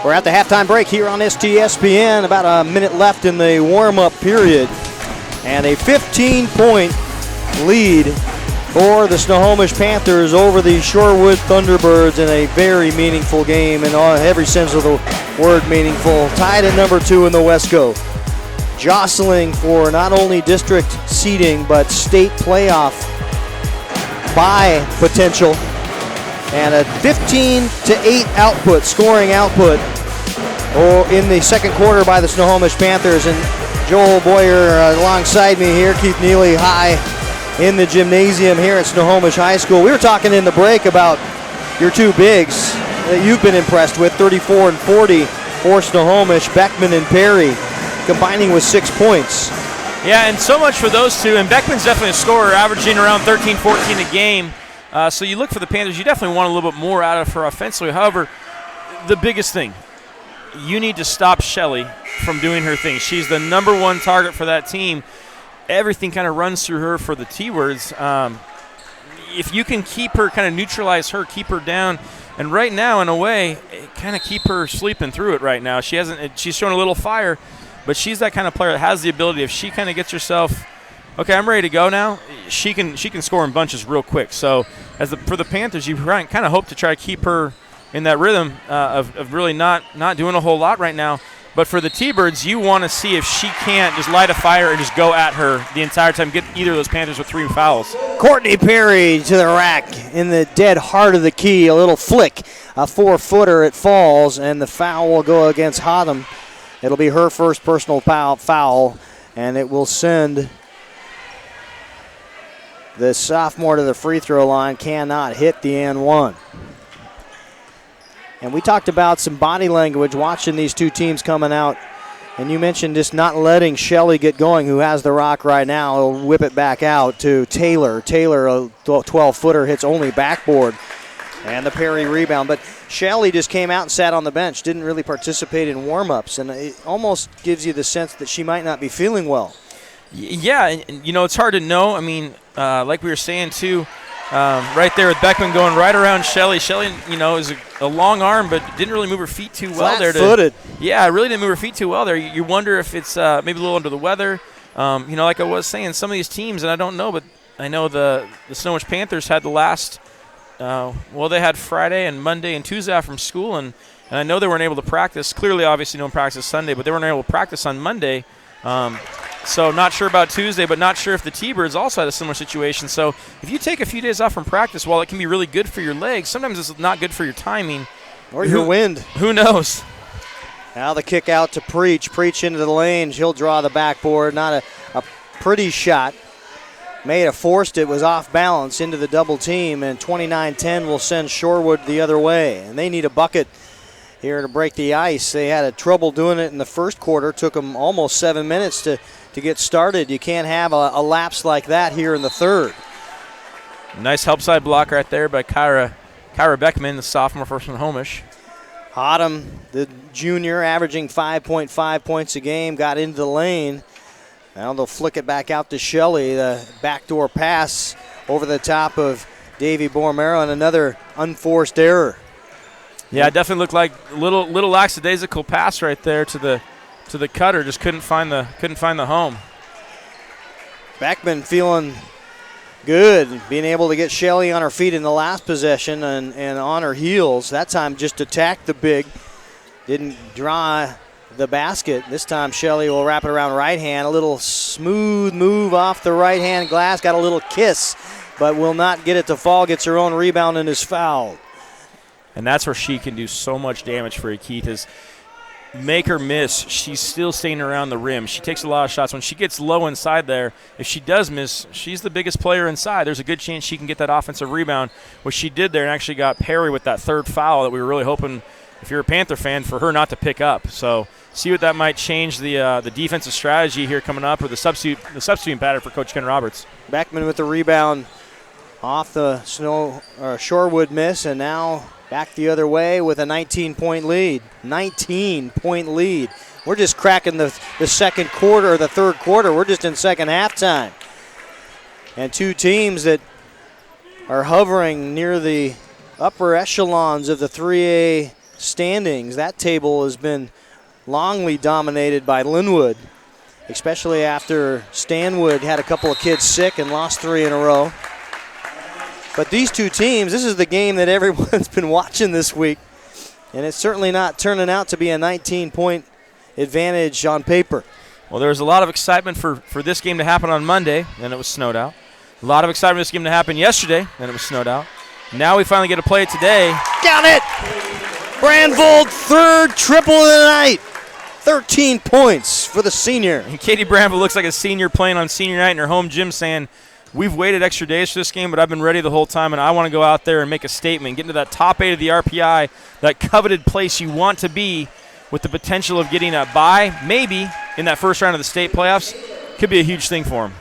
Speaker 2: We're at the halftime break here on STSPN. About a minute left in the warm-up period. And a 15-point lead for the Snohomish Panthers over the Shorewood Thunderbirds in a very meaningful game in every sense of the word meaningful. Tied at number 2 in the Wesco. Jostling for not only district seeding but state playoff bye potential. And a 15-8 output, scoring output in the second quarter by the Snohomish Panthers. And Joel Boyer alongside me here, Keith Neely high in the gymnasium here at Snohomish High School. We were talking in the break about your two bigs that you've been impressed with, 34 and 40 for Snohomish, Beckman and Perry, combining with 6 points.
Speaker 3: Yeah, and so much for those two. And Beckman's definitely a scorer, averaging around 13, 14 a game. So you look for the Panthers, you definitely want a little bit more out of her offensively. However, the biggest thing, you need to stop Shelly from doing her thing. She's the number 1 target for that team. Everything kind of runs through her for the T-words. If you can keep her, kind of neutralize her, keep her down, and right now, in a way, kind of keep her sleeping through it right now. She's showing a little fire, but she's that kind of player that has the ability, if she kind of gets herself, okay, I'm ready to go now, she can score in bunches real quick. So for the Panthers, you kind of hope to try to keep her in that rhythm of really not doing a whole lot right now. But for the T-Birds, you want to see if she can't just light a fire and just go at her the entire time, get either of those Panthers with 3 fouls.
Speaker 2: Courtney Perry to the rack in the dead heart of the key. A little flick, a 4-footer, it falls, and the foul will go against Hotham. It'll be her first personal foul, and it will send the sophomore to the free throw line. Cannot hit the and one. And we talked about some body language watching these two teams coming out. And you mentioned just not letting Shelly get going, who has the rock right now. He'll whip it back out to Taylor. Taylor, a 12-footer, hits only backboard. And the Perry rebound. But Shelly just came out and sat on the bench, didn't really participate in warm-ups. And it almost gives you the sense that she might not be feeling well.
Speaker 3: Yeah, and it's hard to know. I mean, like we were saying, too, right there with Beckman going right around Shelly. Shelly, is a long arm, but didn't really move her feet too well there.
Speaker 2: Flat-footed.
Speaker 3: Yeah, really didn't move her feet too well there. You wonder if it's maybe a little under the weather. Like I was saying, some of these teams, and I don't know, but I know the Snohomish Panthers had the last, they had Friday and Monday and Tuesday off from school, and I know they weren't able to practice. Clearly, obviously, no practice Sunday, but they weren't able to practice on Monday. So not sure about Tuesday, but not sure if the T-Birds also had a similar situation. So if you take a few days off from practice, while it can be really good for your legs, sometimes it's not good for your timing.
Speaker 2: Or your wind.
Speaker 3: Who knows?
Speaker 2: Now the kick out to Preach. Preach into the lane. He'll draw the backboard. Not a pretty shot. May have forced it, was off balance into the double team, and 29-10 will send Shorewood the other way. And they need a bucket here to break the ice. They had a trouble doing it in the first quarter. Took them almost 7 minutes to get started. You can't have a lapse like that here in the third.
Speaker 3: Nice help side block right there by Kyra Beckman, the sophomore for Snohomish.
Speaker 2: Hotham, the junior, averaging 5.5 points a game, got into the lane. Now they'll flick it back out to Shelly. The backdoor pass over the top of Davey Bormero, and another unforced error.
Speaker 3: Yeah, it definitely looked like a little lackadaisical pass right there to the cutter. Just couldn't find the home.
Speaker 2: Beckman feeling good, being able to get Shelly on her feet in the last possession and on her heels. That time just attacked the big. Didn't draw the basket. This time Shelly will wrap it around right hand. A little smooth move off the right hand glass. Got a little kiss, but will not get it to fall. Gets her own rebound and is fouled.
Speaker 3: And that's where she can do so much damage for you, Keith, is make her miss. She's still staying around the rim. She takes a lot of shots. When she gets low inside there, if she does miss, she's the biggest player inside. There's a good chance she can get that offensive rebound, which she did there, and actually got Perry with that third foul that we were really hoping, if you're a Panther fan, for her not to pick up. So see what that might change the defensive strategy here coming up, or the substituting pattern for Coach Ken Roberts.
Speaker 2: Beckman with the rebound off the Shorewood miss, and now back the other way with a 19-point lead. 19-point lead. We're just cracking the second quarter, or the third quarter. We're just in second halftime. And two teams that are hovering near the upper echelons of the 3A standings, that table has been longly dominated by Linwood, especially after Stanwood had a couple of kids sick and lost 3 in a row. But these two teams, this is the game that everyone's been watching this week, and it's certainly not turning out to be a 19-point advantage on paper.
Speaker 3: Well, there was a lot of excitement for this game to happen on Monday, and it was snowed out. A lot of excitement for this game to happen yesterday, and it was snowed out. Now we finally get to play it today.
Speaker 2: Down it! Brandvold, third triple of the night. 13 points for the senior.
Speaker 3: And Katie Bramble looks like a senior playing on senior night in her home gym saying, we've waited extra days for this game, but I've been ready the whole time, and I want to go out there and make a statement, get into that top 8 of the RPI, that coveted place you want to be with the potential of getting a bye, maybe, in that first round of the state playoffs. Could be a huge thing for them.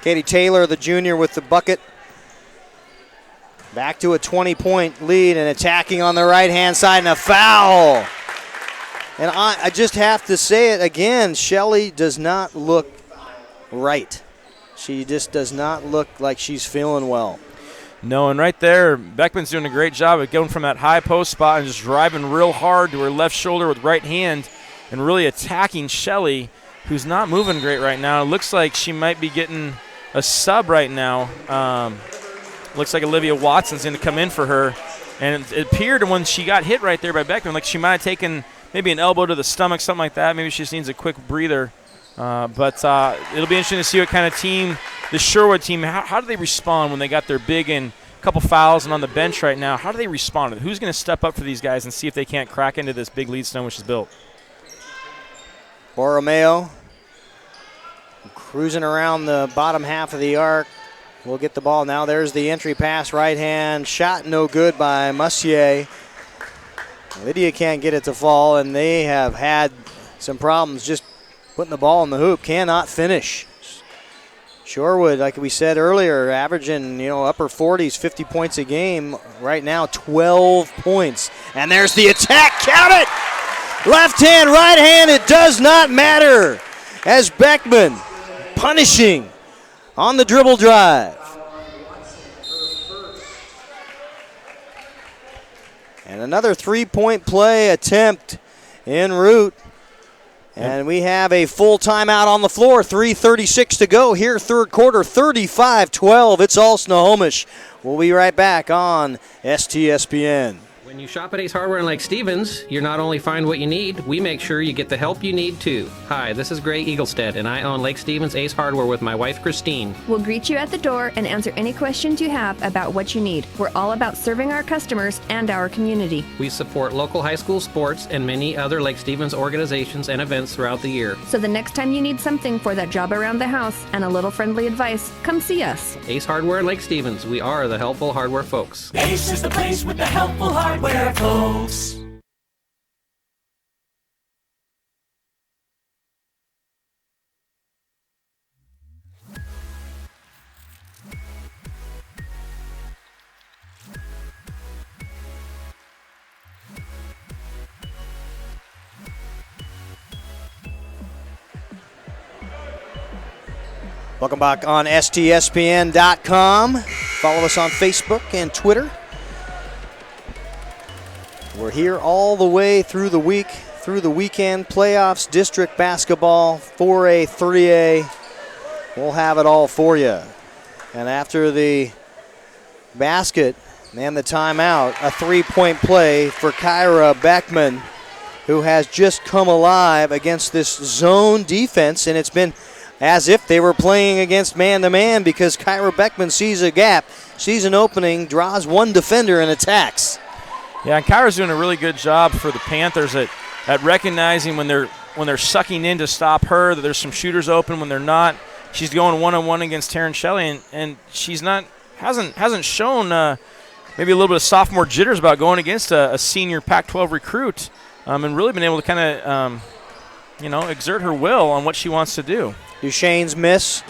Speaker 2: Katie Taylor, the junior, with the bucket. Back to a 20-point lead and attacking on the right-hand side, and a foul. And I just have to say it again, Shelley does not look right. She just does not look like she's feeling well.
Speaker 3: No, and right there, Beckman's doing a great job of going from that high post spot and just driving real hard to her left shoulder with right hand and really attacking Shelley, who's not moving great right now. It looks like she might be getting a sub right now. Looks like Olivia Watson's going to come in for her. And it appeared when she got hit right there by Beckman, like she might have taken maybe an elbow to the stomach, something like that. Maybe she just needs a quick breather. But it'll be interesting to see what kind of team, the Shorewood team, how do they respond when they got their big and a couple fouls and on the bench right now? How do they respond? Who's going to step up for these guys and see if they can't crack into this big lead Snohomish has built?
Speaker 2: Borromeo cruising around the bottom half of the arc. We'll get the ball now. There's the entry pass, right hand. Shot no good by Mussier. Lydia can't get it to fall, and they have had some problems just putting the ball in the hoop. Cannot finish. Shorewood, like we said earlier, averaging, upper 40s, 50 points a game. Right now, 12 points. And there's the attack. Count it! Left hand, right hand, it does not matter. As Beckman punishing on the dribble drive. And another three-point play attempt en route. And we have a full timeout on the floor. 3:36 to go here, third quarter, 35-12. It's all Snohomish. We'll be right back on STSPN.
Speaker 6: When you shop at Ace Hardware in Lake Stevens, you not only find what you need, we make sure you get the help you need too. Hi, this is Gray Eaglestead, and I own Lake Stevens Ace Hardware with my wife Christine.
Speaker 8: We'll greet you at the door and answer any questions you have about what you need. We're all about serving our customers and our community.
Speaker 6: We support local high school sports and many other Lake Stevens organizations and events throughout the year.
Speaker 8: So the next time you need something for that job around the house and a little friendly advice, come see us.
Speaker 6: Ace Hardware in Lake Stevens, we are the helpful hardware folks.
Speaker 5: Ace is the place with the helpful hardware folks.
Speaker 2: Welcome back on STSPN.com. Follow us on Facebook and Twitter. We're here all the way through the week, through the weekend, playoffs, district basketball, 4A, 3A. We'll have it all for you. And after the basket and the timeout, a three-point play for Kyra Beckman, who has just come alive against this zone defense, and it's been as if they were playing against man-to-man because Kyra Beckman sees a gap, sees an opening, draws one defender, and attacks.
Speaker 3: Yeah, and Kyra's doing a really good job for the Panthers at recognizing when they're sucking in to stop her, that there's some shooters open when they're not. She's going one-on-one against Taryn Shelley, and she's hasn't shown maybe a little bit of sophomore jitters about going against a senior Pac-12 recruit, and really been able to kind of exert her will on what she wants to do.
Speaker 2: Duchesne's miss,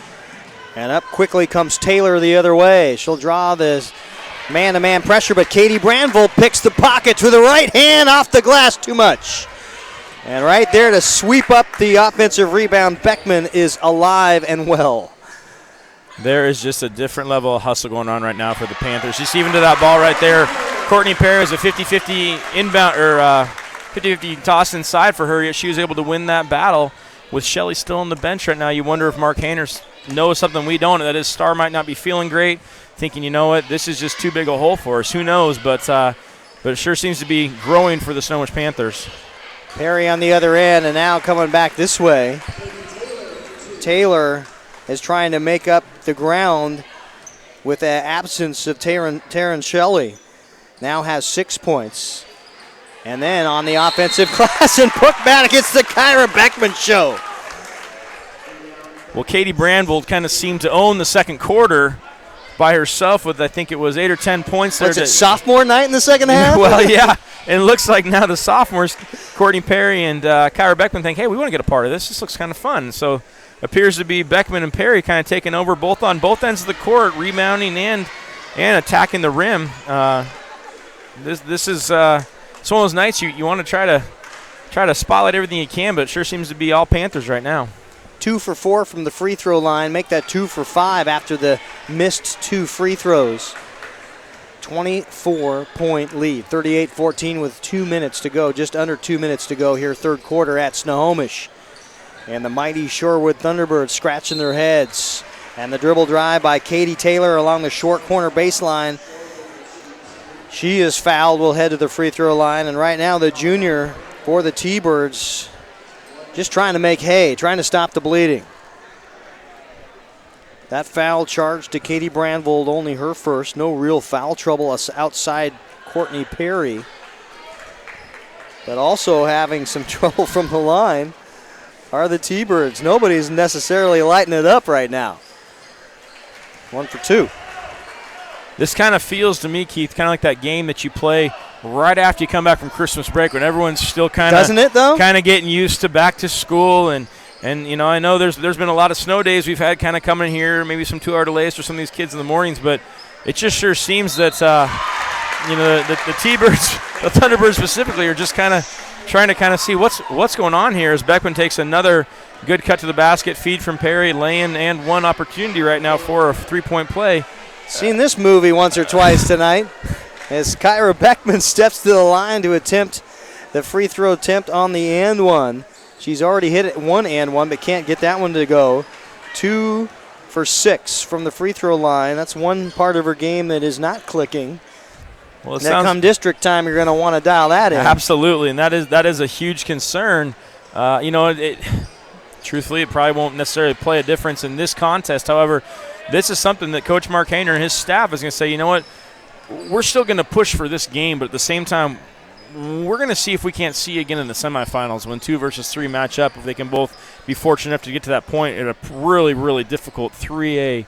Speaker 2: and up quickly comes Taylor the other way. She'll draw this man-to-man pressure, but Katie Brandvold picks the pocket to the right hand, off the glass, too much. And right there to sweep up the offensive rebound, Beckman is alive and well.
Speaker 3: There is just a different level of hustle going on right now for the Panthers. Just even to that ball right there, Courtney Perry is a 50-50 inbound or 50-50 toss inside for her, yet she was able to win that battle. With Shelley still on the bench right now, you wonder if Mark Hainers knows something we don't, that his star might not be feeling great, thinking, you know what, this is just too big a hole for us. Who knows, but it sure seems to be growing for the Snohomish Panthers.
Speaker 2: Perry on the other end, and now coming back this way. Taylor is trying to make up the ground with the absence of Taryn Shelley. Now has 6 points. And then on the offensive glass and put back against the Kyra Beckman show.
Speaker 3: Well, Katie Brandvold kind of seemed to own the second quarter by herself with, I think it was 8 or 10 points there.
Speaker 2: What's it, sophomore night in the second half?
Speaker 3: Well, yeah. And it looks like now the sophomores, Courtney Perry and Kyra Beckman, think, hey, we want to get a part of this. This looks kind of fun. So appears to be Beckman and Perry kind of taking over both on both ends of the court, rebounding and attacking the rim. This is it's one of those nights you want to try to spotlight everything you can, but it sure seems to be all Panthers right now.
Speaker 2: 2 for 4 from the free throw line. Make that 2 for 5 after the missed 2 free throws. 24-point lead, 38-14 with 2 minutes to go, just under 2 minutes to go here, third quarter at Snohomish. And the mighty Shorewood Thunderbirds scratching their heads. And the dribble drive by Katie Taylor along the short corner baseline. She is fouled, will head to the free throw line. And right now the junior for the T-Birds just trying to make hay, trying to stop the bleeding. That foul charge to Katie Brandvold, only her first. No real foul trouble outside Courtney Perry. But also having some trouble from the line are the T-Birds. Nobody's necessarily lighting it up right now. 1 for 2.
Speaker 3: This kind of feels to me, Keith, kind of like that game that you play right after you come back from Christmas break when everyone's still kind of
Speaker 2: Doesn't it, though?
Speaker 3: Kind of getting used to back to school. And you know, I know there's been a lot of snow days we've had kind of coming here, maybe some 2-hour delays for some of these kids in the mornings, but it just sure seems that you know, the T-Birds, the Thunderbirds specifically, are just kind of trying to kind of see what's going on here as Beckman takes another good cut to the basket, feed from Perry, lay-in, and one opportunity right now for a three-point play.
Speaker 2: Seen this movie once or twice tonight as Kyra Beckman steps to the line to attempt the free throw attempt on the and one. She's already hit it one and one, but can't get that one to go. 2 for 6 from the free throw line. That's one part of her game that is not clicking.
Speaker 3: Well,
Speaker 2: come district time, you're going to want to dial that in.
Speaker 3: Absolutely, and that is a huge concern. You know, truthfully, it probably won't necessarily play a difference in this contest. However, this is something that Coach Mark Hainer and his staff is going to say, you know what, we're still going to push for this game, but at the same time, we're going to see if we can't see again in the semifinals when 2 versus 3 match up, if they can both be fortunate enough to get to that point in a really, really difficult 3A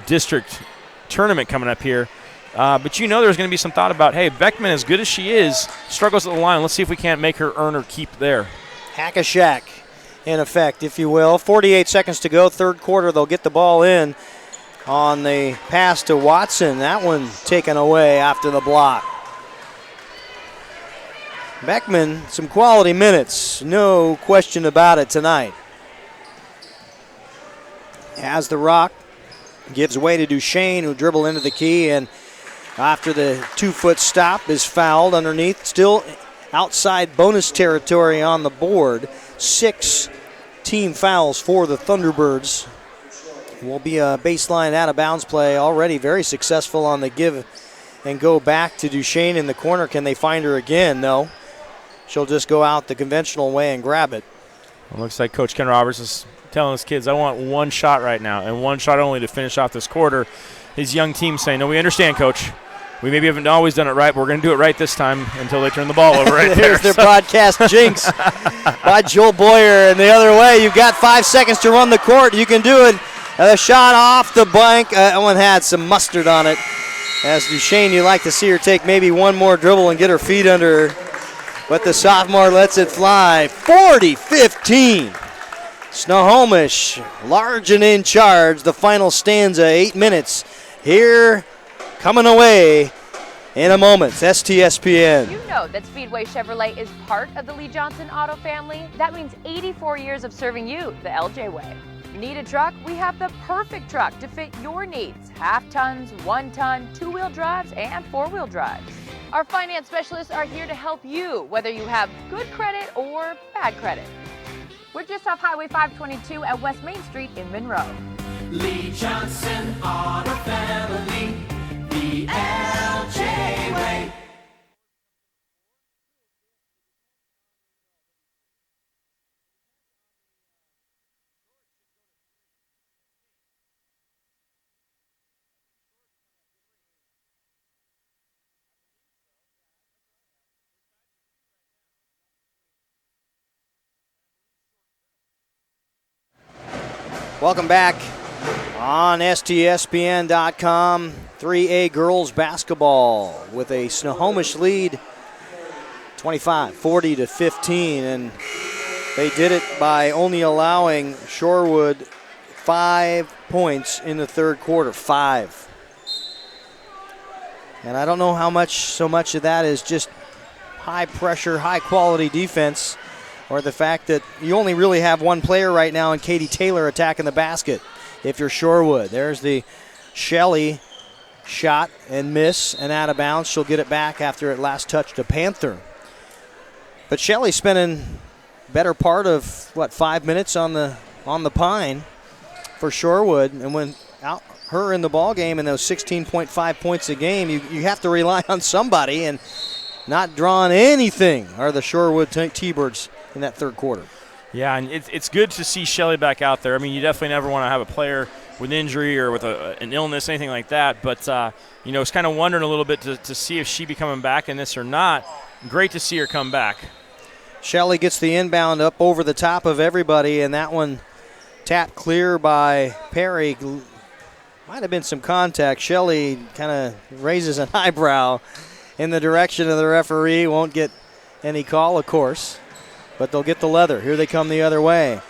Speaker 3: district tournament coming up here. But you know there's going to be some thought about, hey, Beckman, as good as she is, struggles at the line. Let's see if we can't make her earn her keep there.
Speaker 2: Hack-a-shack, in effect, if you will. 48 seconds to go, third quarter. They'll get the ball in on the pass to Watson. That one taken away after the block. Beckman, some quality minutes, no question about it tonight. Has the rock, gives way to Duchesne, who dribble into the key, and after the 2-foot stop is fouled underneath. Still outside bonus territory on the board. 6 team fouls for the Thunderbirds. Will be a baseline out-of-bounds play, already very successful on the give and go back to Duchesne in the corner. Can they find her again? No. She'll just go out the conventional way and grab it.
Speaker 3: Well, looks like Coach Ken Roberts is telling his kids, I want one shot right now, and one shot only to finish off this quarter. His young team saying, no, we understand, Coach. We maybe haven't always done it right, but we're going to do it right this time until they turn the ball over right there.
Speaker 2: Here's their broadcast jinx by Joel Boyer. And the other way, you've got 5 seconds to run the court. You can do it. A shot off the blank. That one had some mustard on it. As Duchesne, you like to see her take maybe one more dribble and get her feet under her. But the sophomore lets it fly. 40-15. Snohomish, large and in charge. The final stanza, 8 minutes. Here, coming away in a moment. STSPN.
Speaker 4: You know that Speedway Chevrolet is part of the Lee Johnson Auto family. That means 84 years of serving you the LJ way. Need a truck? We have the perfect truck to fit your needs. Half tons, 1 ton, 2-wheel drives, and 4-wheel drives. Our finance specialists are here to help you, whether you have good credit or bad credit. We're just off Highway 522 at West Main Street in Monroe.
Speaker 5: Lee Johnson Auto Family, the LJ way.
Speaker 2: Welcome back on STSPN.com. 3A girls basketball with a Snohomish lead, 25-40-15, and they did it by only allowing Shorewood 5 points in the third quarter. 5. And I don't know how much, so much of that is just high pressure, high quality defense, or the fact that you only really have one player right now in Katie Taylor attacking the basket if you're Shorewood. There's the Shelley shot and miss and out of bounds. She'll get it back after it last touched a Panther. But Shelley spending better part of, 5 minutes on the pine for Shorewood, and when out her in the ball game and those 16.5 points a game, you have to rely on somebody, and not drawing anything are the Shorewood T-Birds in that third quarter.
Speaker 3: Yeah, and it's good to see Shelley back out there. I mean, you definitely never want to have a player with injury or with an illness, anything like that. But, it's kind of wondering a little bit to see if she be coming back in this or not. Great to see her come back.
Speaker 2: Shelley gets the inbound up over the top of everybody, and that one tapped clear by Perry. Might have been some contact. Shelley kind of raises an eyebrow in the direction of the referee. Won't get any call, of course, but they'll get the leather. Here they come the other way.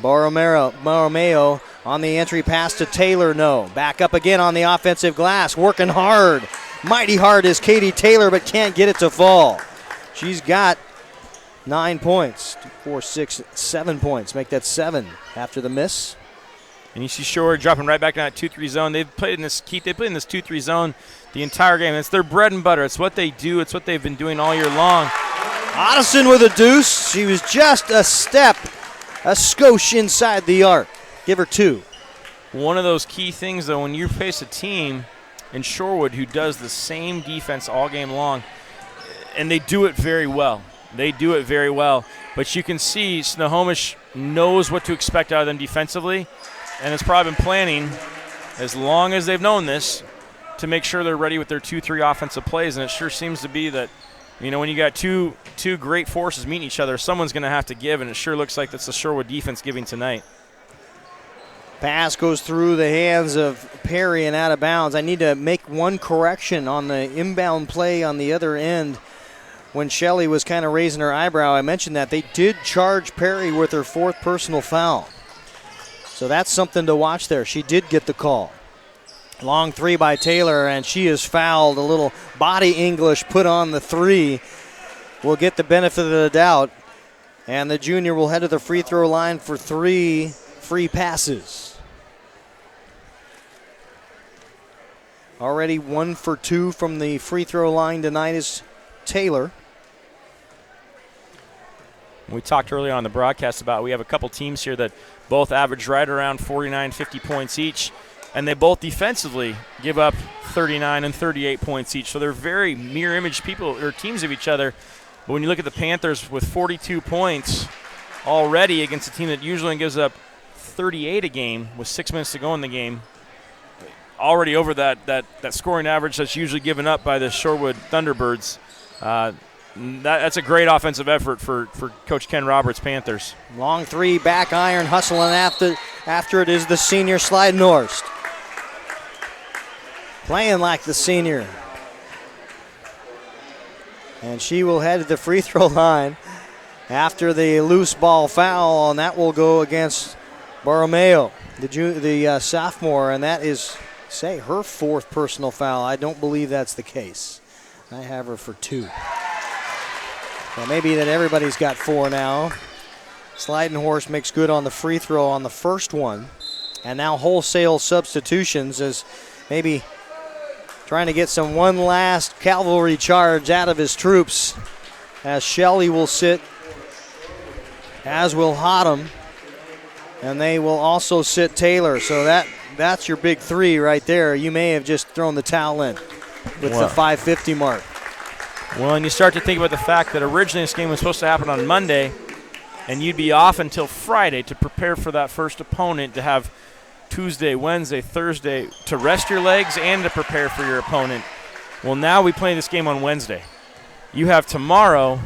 Speaker 2: Borromeo on the entry pass to Taylor, no. Back up again on the offensive glass, working hard. Mighty hard is Katie Taylor, but can't get it to fall. She's got 9 points. 4, 6, 7 points. Make that 7 after the miss.
Speaker 3: And you see Shorewood dropping right back in that 2-3 zone. They've played in this 2-3 zone the entire game. It's their bread and butter. It's what they do. It's what they've been doing all year long.
Speaker 2: Otteson with a deuce. She was just a step, a skosh inside the arc. Give her 2.
Speaker 3: One of those key things, though, when you face a team in Shorewood who does the same defense all game long, and they do it very well. They do it very well. But you can see Snohomish knows what to expect out of them defensively, and has probably been planning, as long as they've known this, to make sure they're ready with their 2-3 offensive plays. And it sure seems to be that, when you got two great forces meeting each other, someone's going to have to give, and it sure looks like that's the Shorewood defense giving tonight.
Speaker 2: Pass goes through the hands of Perry and out of bounds. I need to make one correction on the inbound play on the other end. When Shelley was kind of raising her eyebrow, I mentioned that they did charge Perry with her 4th personal foul. So that's something to watch there. She did get the call. Long 3 by Taylor, and she is fouled. A little body English put on the 3. Will get the benefit of the doubt. And the junior will head to the free throw line for 3 free passes. Already 1 for 2 from the free throw line tonight is Taylor.
Speaker 3: We talked earlier on the broadcast about we have a couple teams here that both average right around 49, 50 points each, and they both defensively give up 39 and 38 points each. So they're very mirror image people or teams of each other. But when you look at the Panthers with 42 points already against a team that usually gives up 38 a game with 6 minutes to go in the game, already over that scoring average that's usually given up by the Shorewood Thunderbirds. That's a great offensive effort for Coach Ken Roberts' Panthers.
Speaker 2: Long 3, back iron, hustling after it is the senior Slidenhorst. Playing like the senior. And she will head to the free throw line after the loose ball foul, and that will go against Borromeo, the sophomore, and that is, her 4th personal foul. I don't believe that's the case. I have her for 2. Well, maybe that everybody's got 4 now. Slidenhorst makes good on the free throw on the first one. And now wholesale substitutions as maybe trying to get one last cavalry charge out of his troops, as Shelley will sit, as will Hotham, and they will also sit Taylor. So that's your big three right there. You may have just thrown the towel in with the 5:50 mark.
Speaker 3: Well, and you start to think about the fact that originally this game was supposed to happen on Monday, and you'd be off until Friday to prepare for that first opponent, to have Tuesday, Wednesday, Thursday to rest your legs and to prepare for your opponent. Well, now we play this game on Wednesday. You have tomorrow,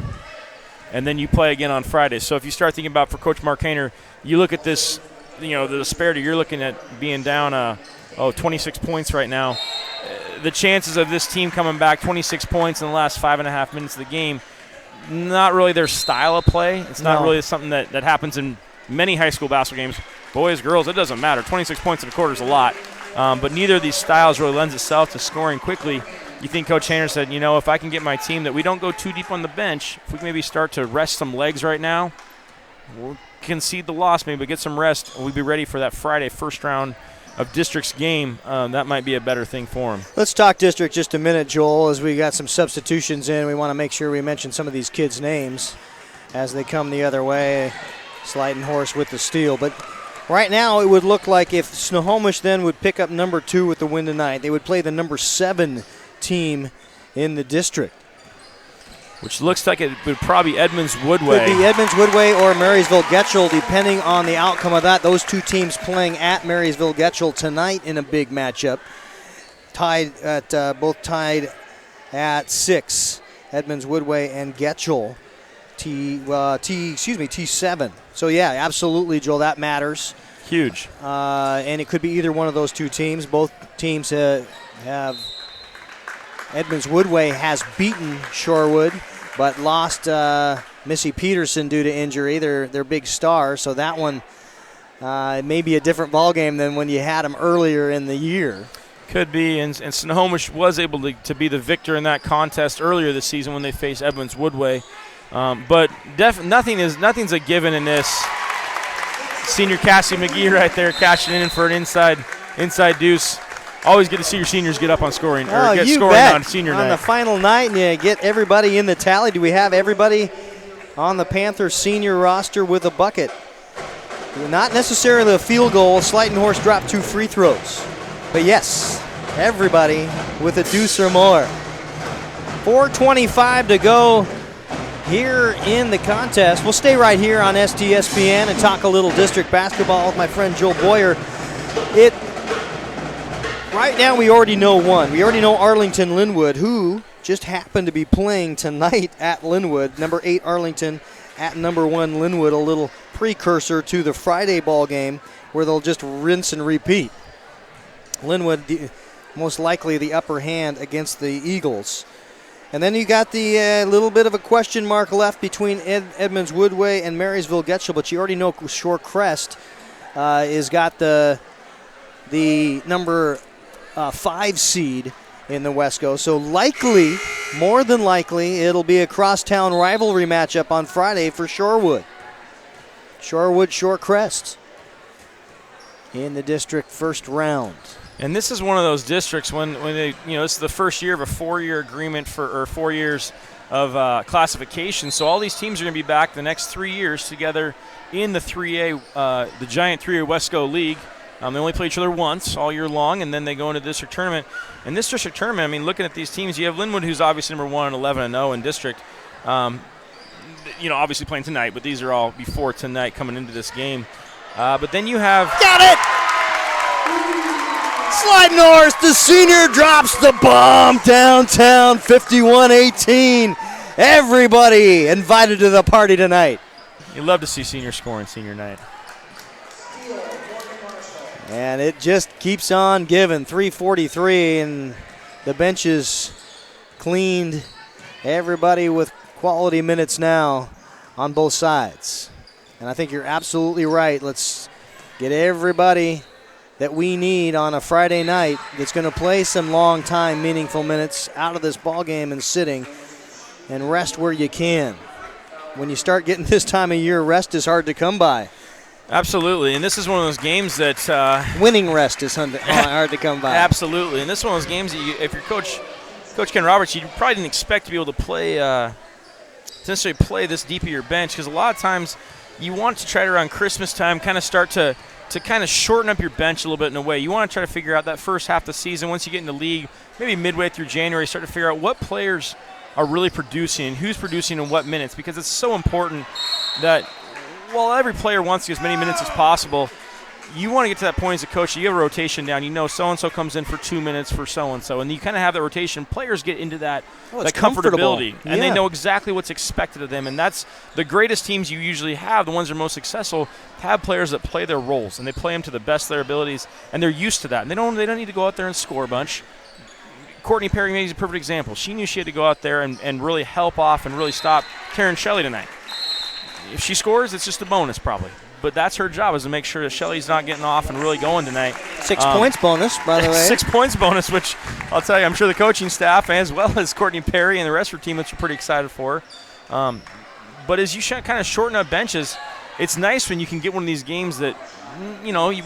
Speaker 3: and then you play again on Friday. So if you start thinking about, for Coach Mark Hayner, you look at this, the disparity, you're looking at being down 26 points right now. The chances of this team coming back 26 points in the last 5.5 minutes of the game, not really their style of play. It's not really something that happens in many high school basketball games. Boys, girls, it doesn't matter. 26 points in a quarter is a lot. But neither of these styles really lends itself to scoring quickly. You think Coach Hayner said, if I can get my team that we don't go too deep on the bench, if we can maybe start to rest some legs right now, we'll concede the loss, maybe get some rest, and we'll be ready for that Friday first round of district's game. That might be a better thing for him.
Speaker 2: Let's talk district just a minute, Joel, as we got some substitutions in. We want to make sure we mention some of these kids' names as they come the other way. Slighton Horse with the steal. But right now it would look like if Snohomish then would pick up number 2 with the win tonight, they would play the number 7 team in the district.
Speaker 3: Which looks like it would probably Edmonds Woodway.
Speaker 2: Could be Edmonds Woodway or Marysville Getchell, depending on the outcome of that. Those two teams playing at Marysville Getchell tonight in a big matchup. Both tied at 6. Edmonds Woodway and Getchell, T7. So yeah, absolutely, Joel, that matters.
Speaker 3: Huge.
Speaker 2: And it could be either one of those two teams. Both teams have. Edmonds Woodway has beaten Shorewood, but lost Missy Peterson due to injury, their big star. So that one may be a different ballgame than when you had them earlier in the year.
Speaker 3: Could be, and Snohomish was able to be the victor in that contest earlier this season when they faced Edmonds Woodway. But nothing's a given in this. Senior Cassie McGee right there cashing in for an inside deuce. Always good to see your seniors get up on scoring, or get scoring on senior night.
Speaker 2: On the final night, and you get everybody in the tally. Do we have everybody on the Panthers senior roster with a bucket? Not necessarily a field goal. Slighton Horse dropped 2 free throws. But yes, everybody with a deuce or more. 4:25 to go here in the contest. We'll stay right here on STSPN and talk a little district basketball with my friend Joel Boyer. Right now we already know one. We already know Arlington Linwood, who just happened to be playing tonight at Linwood. Number 8 Arlington at number 1 Linwood, a little precursor to the Friday ball game where they'll just rinse and repeat. Linwood most likely the upper hand against the Eagles. And then you got the little bit of a question mark left between Edmonds Woodway and Marysville Getchell, but you already know Shorecrest has got the number 5 seed in the Wesco. So likely, more than likely, it'll be a crosstown rivalry matchup on Friday for Shorewood. Shorecrest in the district first round.
Speaker 3: And this is one of those districts when they, this is the first year of a 4-year agreement or 4 years of classification. So all these teams are going to be back the next 3 years together in the 3A, the giant 3A Wesco League. They only play each other once all year long, and then they go into the district tournament. And this district tournament, looking at these teams, you have Linwood, who's obviously number 1 and 11-0 in district. Obviously playing tonight, but these are all before tonight coming into this game. But then you have...
Speaker 2: Got it! Slide North, the senior drops the bomb downtown, 51-18. Everybody invited to the party tonight.
Speaker 3: You love to see seniors scoring senior night.
Speaker 2: And it just keeps on giving. 3:43, and the benches cleaned. Everybody with quality minutes now on both sides. And I think you're absolutely right. Let's get everybody that we need on a Friday night that's going to play some long time, meaningful minutes out of this ball game and sitting, and rest where you can. When you start getting this time of year, rest is hard to come by.
Speaker 3: Absolutely, and this is one of those games that
Speaker 2: Winning rest is hard to come by.
Speaker 3: Absolutely, and this is one of those games that if you're Coach Ken Roberts, you probably didn't expect to be able to play to necessarily play this deep of your bench, because a lot of times you want to try to around Christmas time kind of start to kind of shorten up your bench a little bit in a way. You want to try to figure out that first half of the season, once you get in the league, maybe midway through January, start to figure out what players are really producing and who's producing in what minutes, because it's so important that while every player wants to get as many minutes as possible, you want to get to that point as a coach. You have a rotation down. You know so-and-so comes in for 2 minutes for so-and-so, and you kind of have that rotation. Players get into that comfortability, and they know exactly what's expected of them, and that's the greatest teams you usually have, the ones that are most successful, have players that play their roles, and they play them to the best of their abilities, and they're used to that. And they don't need to go out there and score a bunch. Courtney Perry is a perfect example. She knew she had to go out there and really help off and really stop Karen Shelley tonight. If she scores, it's just a bonus probably. But that's her job, is to make sure that Shelley's not getting off and really going tonight.
Speaker 2: 6 points bonus, by the way.
Speaker 3: 6 points bonus, which I'll tell you, I'm sure the coaching staff, as well as Courtney Perry and the rest of her team, are pretty excited for. But as you kind of shorten up benches, it's nice when you can get one of these games that,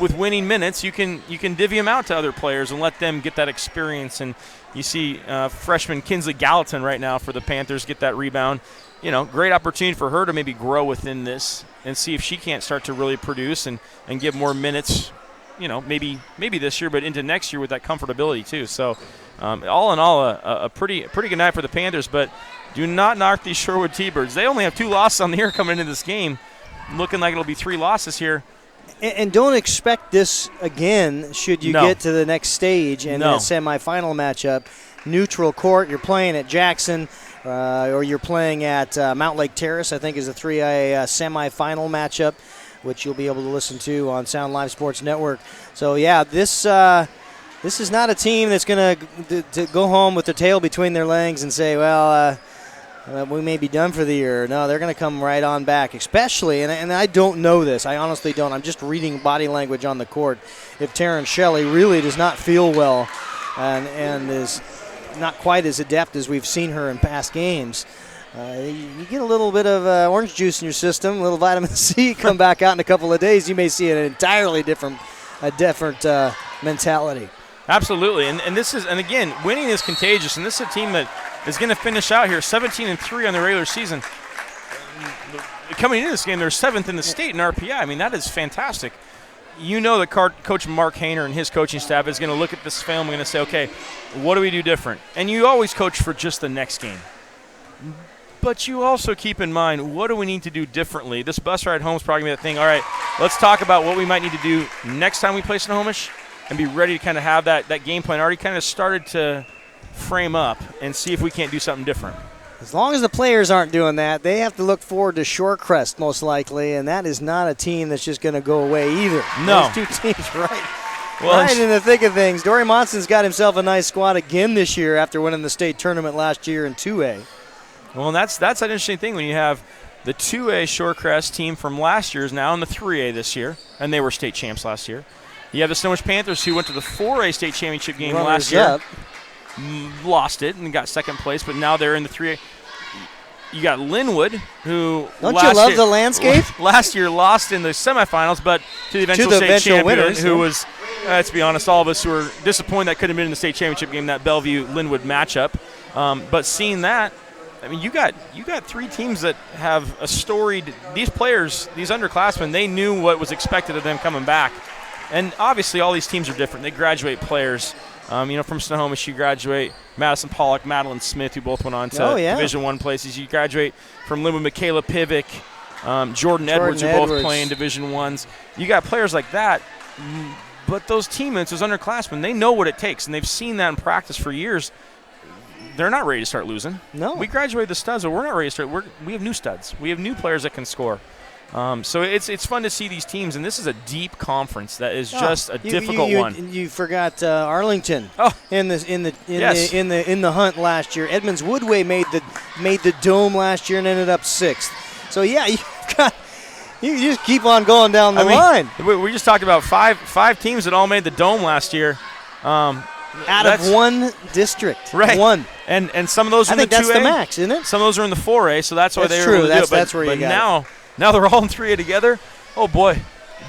Speaker 3: with winning minutes, you can divvy them out to other players and let them get that experience. And you see freshman Kinsley Gallatin right now for the Panthers get that rebound. Great opportunity for her to maybe grow within this and see if she can't start to really produce and give more minutes, maybe this year, but into next year with that comfortability too. So all in all, a pretty good night for the Panthers, but do not knock these Shorewood T-Birds. They only have 2 losses on the year coming into this game, looking like it'll be 3 losses here.
Speaker 2: And don't expect this again should you get to the next stage in the semifinal matchup. Neutral court, you're playing at Jackson, or you're playing at Mount Lake Terrace, I think is a 3A semifinal matchup, which you'll be able to listen to on Sound Live Sports Network. So, yeah, this is not a team that's going to go home with their tail between their legs and say, well, we may be done for the year. No, they're going to come right on back, especially, and I don't know this. I honestly don't. I'm just reading body language on the court. If Taryn Shelley really does not feel well and is not quite as adept as we've seen her in past games, you get a little bit of orange juice in your system, a little vitamin C, come back out in a couple of days, you may see an entirely different mentality.
Speaker 3: Absolutely, and again, winning is contagious, and this is a team that is going to finish out here 17-3 on the regular season. Coming into this game, they're 7th in the state in RPI. I mean, that is fantastic. That Coach Mark Hayner and his coaching staff is going to look at this film and going to say, okay, what do we do different? And you always coach for just the next game. But you also keep in mind, what do we need to do differently? This bus ride home is probably going to be the thing. All right, let's talk about what we might need to do next time we play Snohomish and be ready to kind of have that game plan already kind of started to frame up and see if we can't do something different.
Speaker 2: As long as the players aren't doing that, they have to look forward to Shorecrest most likely, and that is not a team that's just going to go away either.
Speaker 3: No.
Speaker 2: Those 2 teams right in the thick of things. Dory Monson's got himself a nice squad again this year after winning the state tournament last year in 2A.
Speaker 3: Well, and that's an interesting thing when you have the 2A Shorecrest team from last year is now in the 3A this year, and they were state champs last year. You have the Snohomish Panthers, who went to the 4A state championship game last year. Lost it and got second place, but now they're in the 3A. You got Linwood, who
Speaker 2: don't you love the landscape?
Speaker 3: Last year lost in the semifinals, but to the eventual state champion,
Speaker 2: winners,
Speaker 3: who was, let's be honest, all of us who were disappointed that could have been in the state championship game, that Bellevue-Linwood matchup. But seeing that, I mean, you got 3 teams that have a storied. These players, these underclassmen, they knew what was expected of them coming back, and obviously all these teams are different. They graduate players. From Snohomish, you graduate Madison Pollock, Madeline Smith, who both went on to Division I places. You graduate from Linwood, Michaela Pivick, Jordan Edwards, who both play in Division I's. You got players like that, but those teammates, those underclassmen, they know what it takes, and they've seen that in practice for years. They're not ready to start losing.
Speaker 2: No.
Speaker 3: We graduated the studs, but we're not ready to start. We have new studs. We have new players that can score. So it's fun to see these teams, and this is a deep conference that is just a difficult one.
Speaker 2: You forgot Arlington in the hunt last year. Edmonds Woodway made the dome last year and ended up 6th. So yeah, you just keep on going down the line.
Speaker 3: We just talked about five teams that all made the dome last year.
Speaker 2: Out of one district,
Speaker 3: right?
Speaker 2: One,
Speaker 3: and some of those are in the 2A.
Speaker 2: That's the max, isn't it?
Speaker 3: Some of those are in the 4A, so that's why they were
Speaker 2: true.
Speaker 3: able to do it.
Speaker 2: That's where you got it.
Speaker 3: Now they're all in 3A together. Oh boy,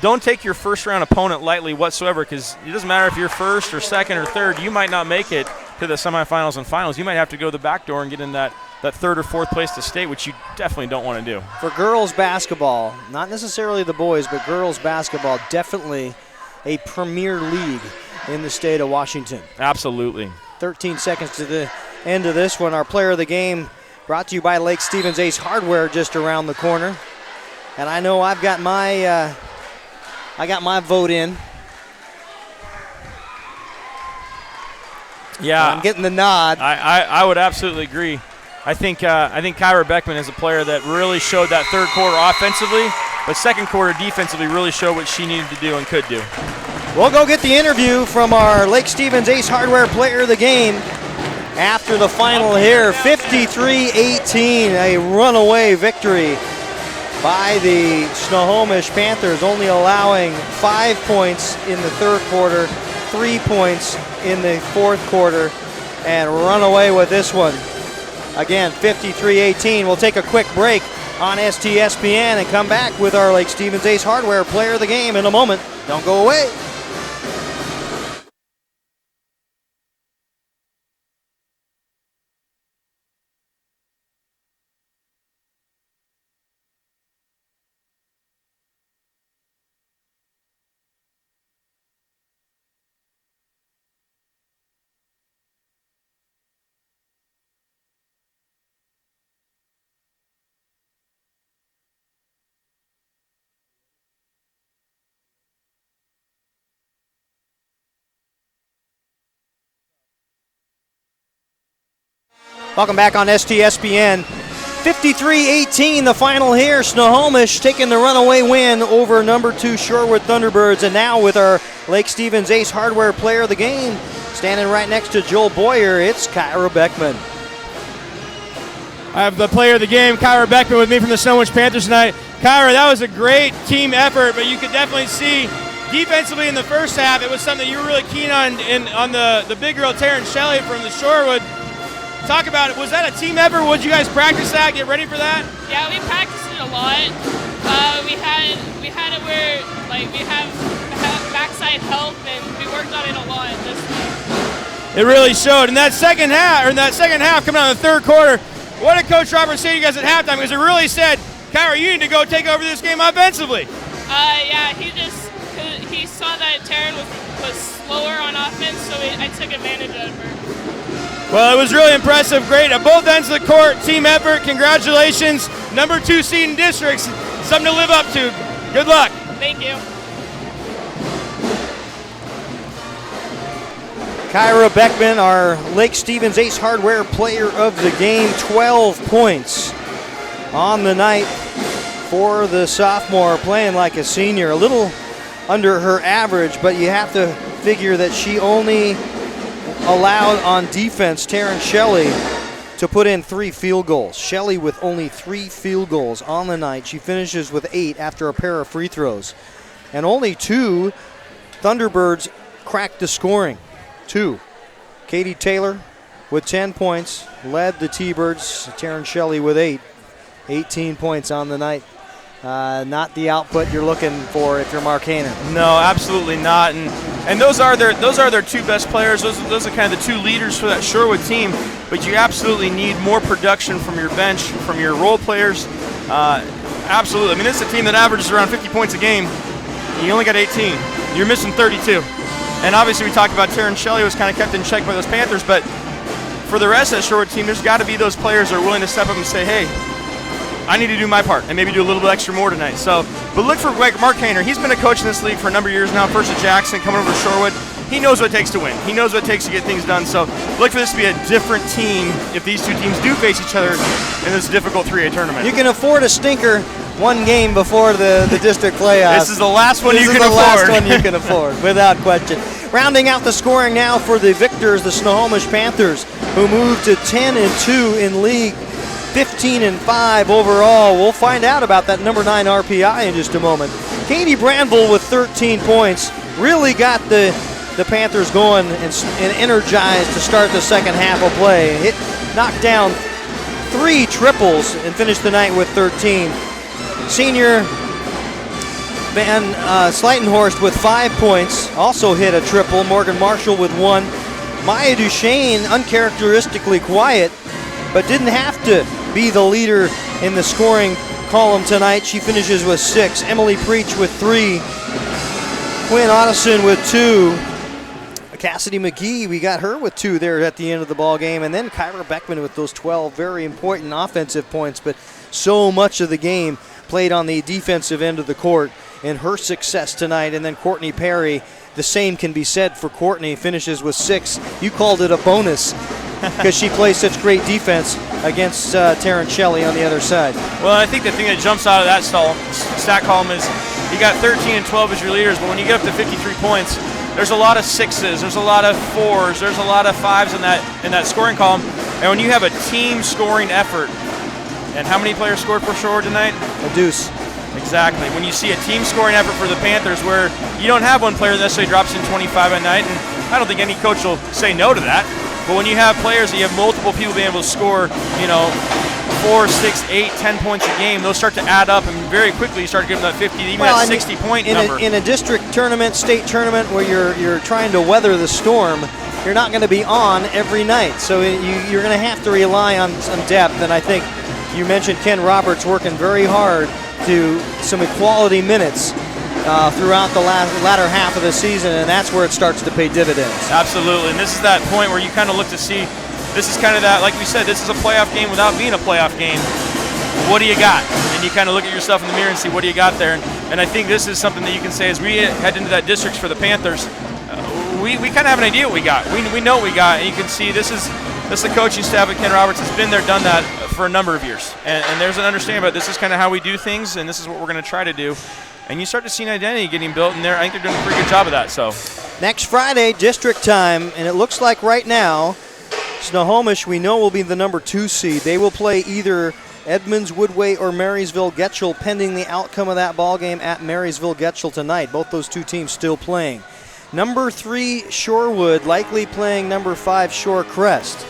Speaker 3: don't take your first-round opponent lightly whatsoever, because it doesn't matter if you're first or second or third. You might not make it to the semifinals and finals. You might have to go the back door and get in that third or fourth place to state, which you definitely don't want to do.
Speaker 2: For girls basketball, not necessarily the boys, but girls basketball, definitely a premier league in the state of Washington.
Speaker 3: Absolutely.
Speaker 2: 13 seconds to the end of this one. Our player of the game brought to you by Lake Stevens Ace Hardware just around the corner. And I know I've got my vote in.
Speaker 3: Yeah,
Speaker 2: I'm getting the nod.
Speaker 3: I would absolutely agree. I think Kyra Beckman is a player that really showed that third quarter offensively, but second quarter defensively really showed what she needed to do and could do.
Speaker 2: We'll go get the interview from our Lake Stevens Ace Hardware player of the game after the final here. 53-18, a runaway victory by the Snohomish Panthers, only allowing 5 points in the third quarter, 3 points in the fourth quarter, and run away with this one. Again, 53-18. We'll take a quick break on STSPN and come back with our Lake Stevens Ace Hardware player of the game in a moment. Don't go away. Welcome back on STSPN. 53-18, the final here. Snohomish taking the runaway win over number 2 Shorewood Thunderbirds. And now with our Lake Stevens Ace Hardware player of the game, standing right next to Joel Boyer, it's Kyra Beckman.
Speaker 9: I have the player of the game, Kyra Beckman, with me from the Snohomish Panthers tonight. Kyra, that was a great team effort, but you could definitely see defensively in the first half, it was something you were really keen on on the big girl, Taryn Shelley from the Shorewood. Talk about it. Was that a team effort? Would you guys practice that? Get ready for that?
Speaker 10: Yeah, we practiced it a lot. We had it where we have backside help, and we worked on it a lot this week.
Speaker 9: It really showed. In that second half, coming out in the third quarter, what did Coach Roberts say to you guys at halftime? Because it really said, Kyra, you need to go take over this game offensively.
Speaker 10: Yeah, he saw that Taryn was slower on offense, so I took advantage of her.
Speaker 9: Well, it was really impressive. Great at both ends of the court. Team effort. Congratulations. Number 2 seed in districts. Something to live up to. Good luck.
Speaker 10: Thank you.
Speaker 2: Kyra Beckman, our Lake Stevens Ace Hardware player of the game. 12 points on the night for the sophomore, playing like a senior. A little under her average, but you have to figure that she only allowed on defense Taryn Shelley to put in 3 field goals. Shelley with only 3 field goals on the night. She finishes with 8 after a pair of free throws. And only 2 Thunderbirds cracked the scoring. 2. Katie Taylor with 10 points led the T-Birds. Taryn Shelley with 8. 18 points on the night. Not the output you're looking for if you're Mark Hainer.
Speaker 3: No, absolutely not. And those are their 2 best players. Those are kind of the 2 leaders for that Shorewood team. But you absolutely need more production from your bench, from your role players. Absolutely. I mean, this is a team that averages around 50 points a game. You only got 18. You're missing 32. And obviously we talked about Taryn Shelley was kind of kept in check by those Panthers. But for the rest of that Shorewood team, there's got to be those players that are willing to step up and say, hey, I need to do my part and maybe do a little bit extra more tonight. But look for Mark Hainer. He's been a coach in this league for a number of years now. First at Jackson, coming over to Shorewood. He knows what it takes to win. He knows what it takes to get things done. So look for this to be a different team if these 2 teams do face each other in this difficult 3A tournament.
Speaker 2: You can afford a stinker 1 game before the district playoffs.
Speaker 3: This is the last one you can afford.
Speaker 2: This is the last one you can afford, without question. Rounding out the scoring now for the victors, the Snohomish Panthers, who moved to 10-2 in league. 15-5 overall. We'll find out about that number 9 RPI in just a moment. Katie Brandville with 13 points really got the Panthers going and energized to start the second half of play. Knocked down 3 triples and finished the night with 13. Senior Ben Sleitenhorst with 5 points, also hit a triple. Morgan Marshall with 1. Maya Duchesne, uncharacteristically quiet, but didn't have to be the leader in the scoring column tonight. She finishes with 6. Emily Preach with 3. Quinn Otteson with 2. Cassidy McGee, we got her with 2 there at the end of the ball game. And then Kyra Beckman with those 12 very important offensive points, but so much of the game played on the defensive end of the court in her success tonight. And then Courtney Perry, the same can be said for Courtney, finishes with 6. You called it a bonus because she plays such great defense against Taryn Shelley on the other side.
Speaker 3: Well, I think the thing that jumps out of that stat column is you got 13 and 12 as your leaders, but when you get up to 53 points, there's a lot of 6s, there's a lot of 4s, there's a lot of 5s in that scoring column. And when you have a team scoring effort, and how many players scored for Shorewood tonight?
Speaker 2: A deuce.
Speaker 3: Exactly. When you see a team scoring effort for the Panthers where you don't have one player that necessarily drops in 25 at night, and I don't think any coach will say no to that, but when you have players that you have multiple people being able to score, 4, 6, 8, 10 points a game, those start to add up, and very quickly you start to give them that 50, even that 60-point number.
Speaker 2: In a district tournament, state tournament, where you're trying to weather the storm, you're not going to be on every night. So you're going to have to rely on some depth, and I think you mentioned Ken Roberts working very hard to some equality minutes throughout the latter half of the season, and that's where it starts to pay dividends.
Speaker 3: Absolutely, and this is that point where you kind of look to see, this is kind of that, like we said, this is a playoff game without being a playoff game. What do you got? And you kind of look at yourself in the mirror and see what do you got there. And I think this is something that you can say as we head into that districts for the Panthers, we kind of have an idea what we got. We know what we got, and you can see this is the coaching staff at Ken Roberts has been there, done that for a number of years. And there's an understanding about this is kind of how we do things, and this is what we're going to try to do. And you start to see an identity getting built in there. I think they're doing a pretty good job of that. So
Speaker 2: next Friday, district time, and it looks like right now, Snohomish, we know, will be the number 2 seed. They will play either Edmonds, Woodway, or Marysville-Getchell, pending the outcome of that ball game at Marysville-Getchell tonight. Both those 2 teams still playing. Number 3, Shorewood, likely playing number 5, Shorecrest.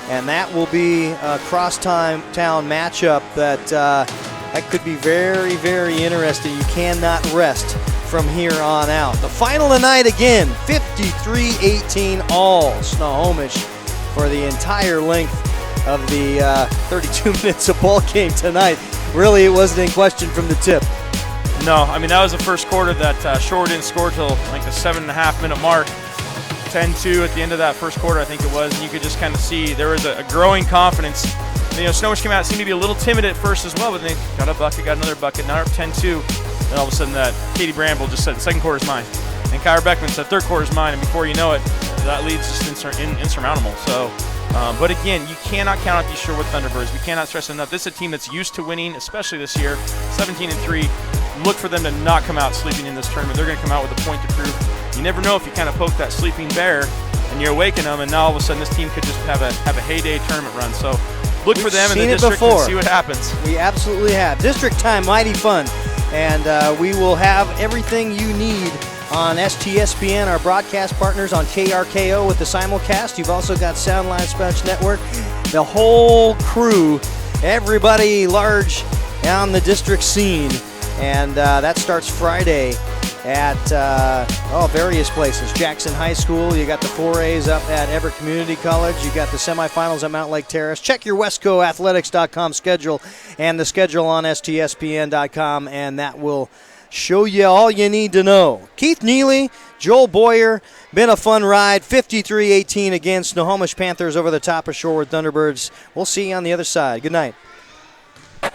Speaker 2: And that will be a cross-town matchup that could be very, very interesting. You cannot rest from here on out. The final tonight again, 53-18 all Snohomish for the entire length of the 32 minutes of ball game tonight. Really, it wasn't in question from the tip.
Speaker 3: No, I mean, that was the first quarter that Shorewood didn't score till like the 7.5-minute mark. 10-2 at the end of that first quarter, I think it was, and you could just kind of see there was a growing confidence. Snohomish came out, seemed to be a little timid at first as well, but they got a bucket, got another bucket, now up 10-2. Then all of a sudden that Katie Bramble just said, second quarter's mine. And Kyra Beckman said, third quarter's mine, and before you know it, that lead's just insurmountable. So, but again, you cannot count out these Shorewood Thunderbirds. We cannot stress enough. This is a team that's used to winning, especially this year, 17-3. Look for them to not come out sleeping in this tournament. They're going to come out with a point to prove. You never know if you kind of poke that sleeping bear and you awaken them, and now all of a sudden this team could just have a heyday tournament run. So look for them in the district and see what happens.
Speaker 2: We absolutely have. District time, mighty fun. And we will have everything you need on STSPN, our broadcast partners on KRKO with the simulcast. You've also got Sound Live Sports Network. The whole crew, everybody large on the district scene. And that starts Friday at various places. Jackson High School, you got the 4As up at Everett Community College, you got the semifinals at Mount Lake Terrace. Check your WestcoAthletics.com schedule and the schedule on STSPN.com, and that will show you all you need to know. Keith Neely, Joel Boyer, been a fun ride. 53-18 against Snohomish Panthers over the top of Shorewood Thunderbirds. We'll see you on the other side. Good night.
Speaker 5: STSPN.com.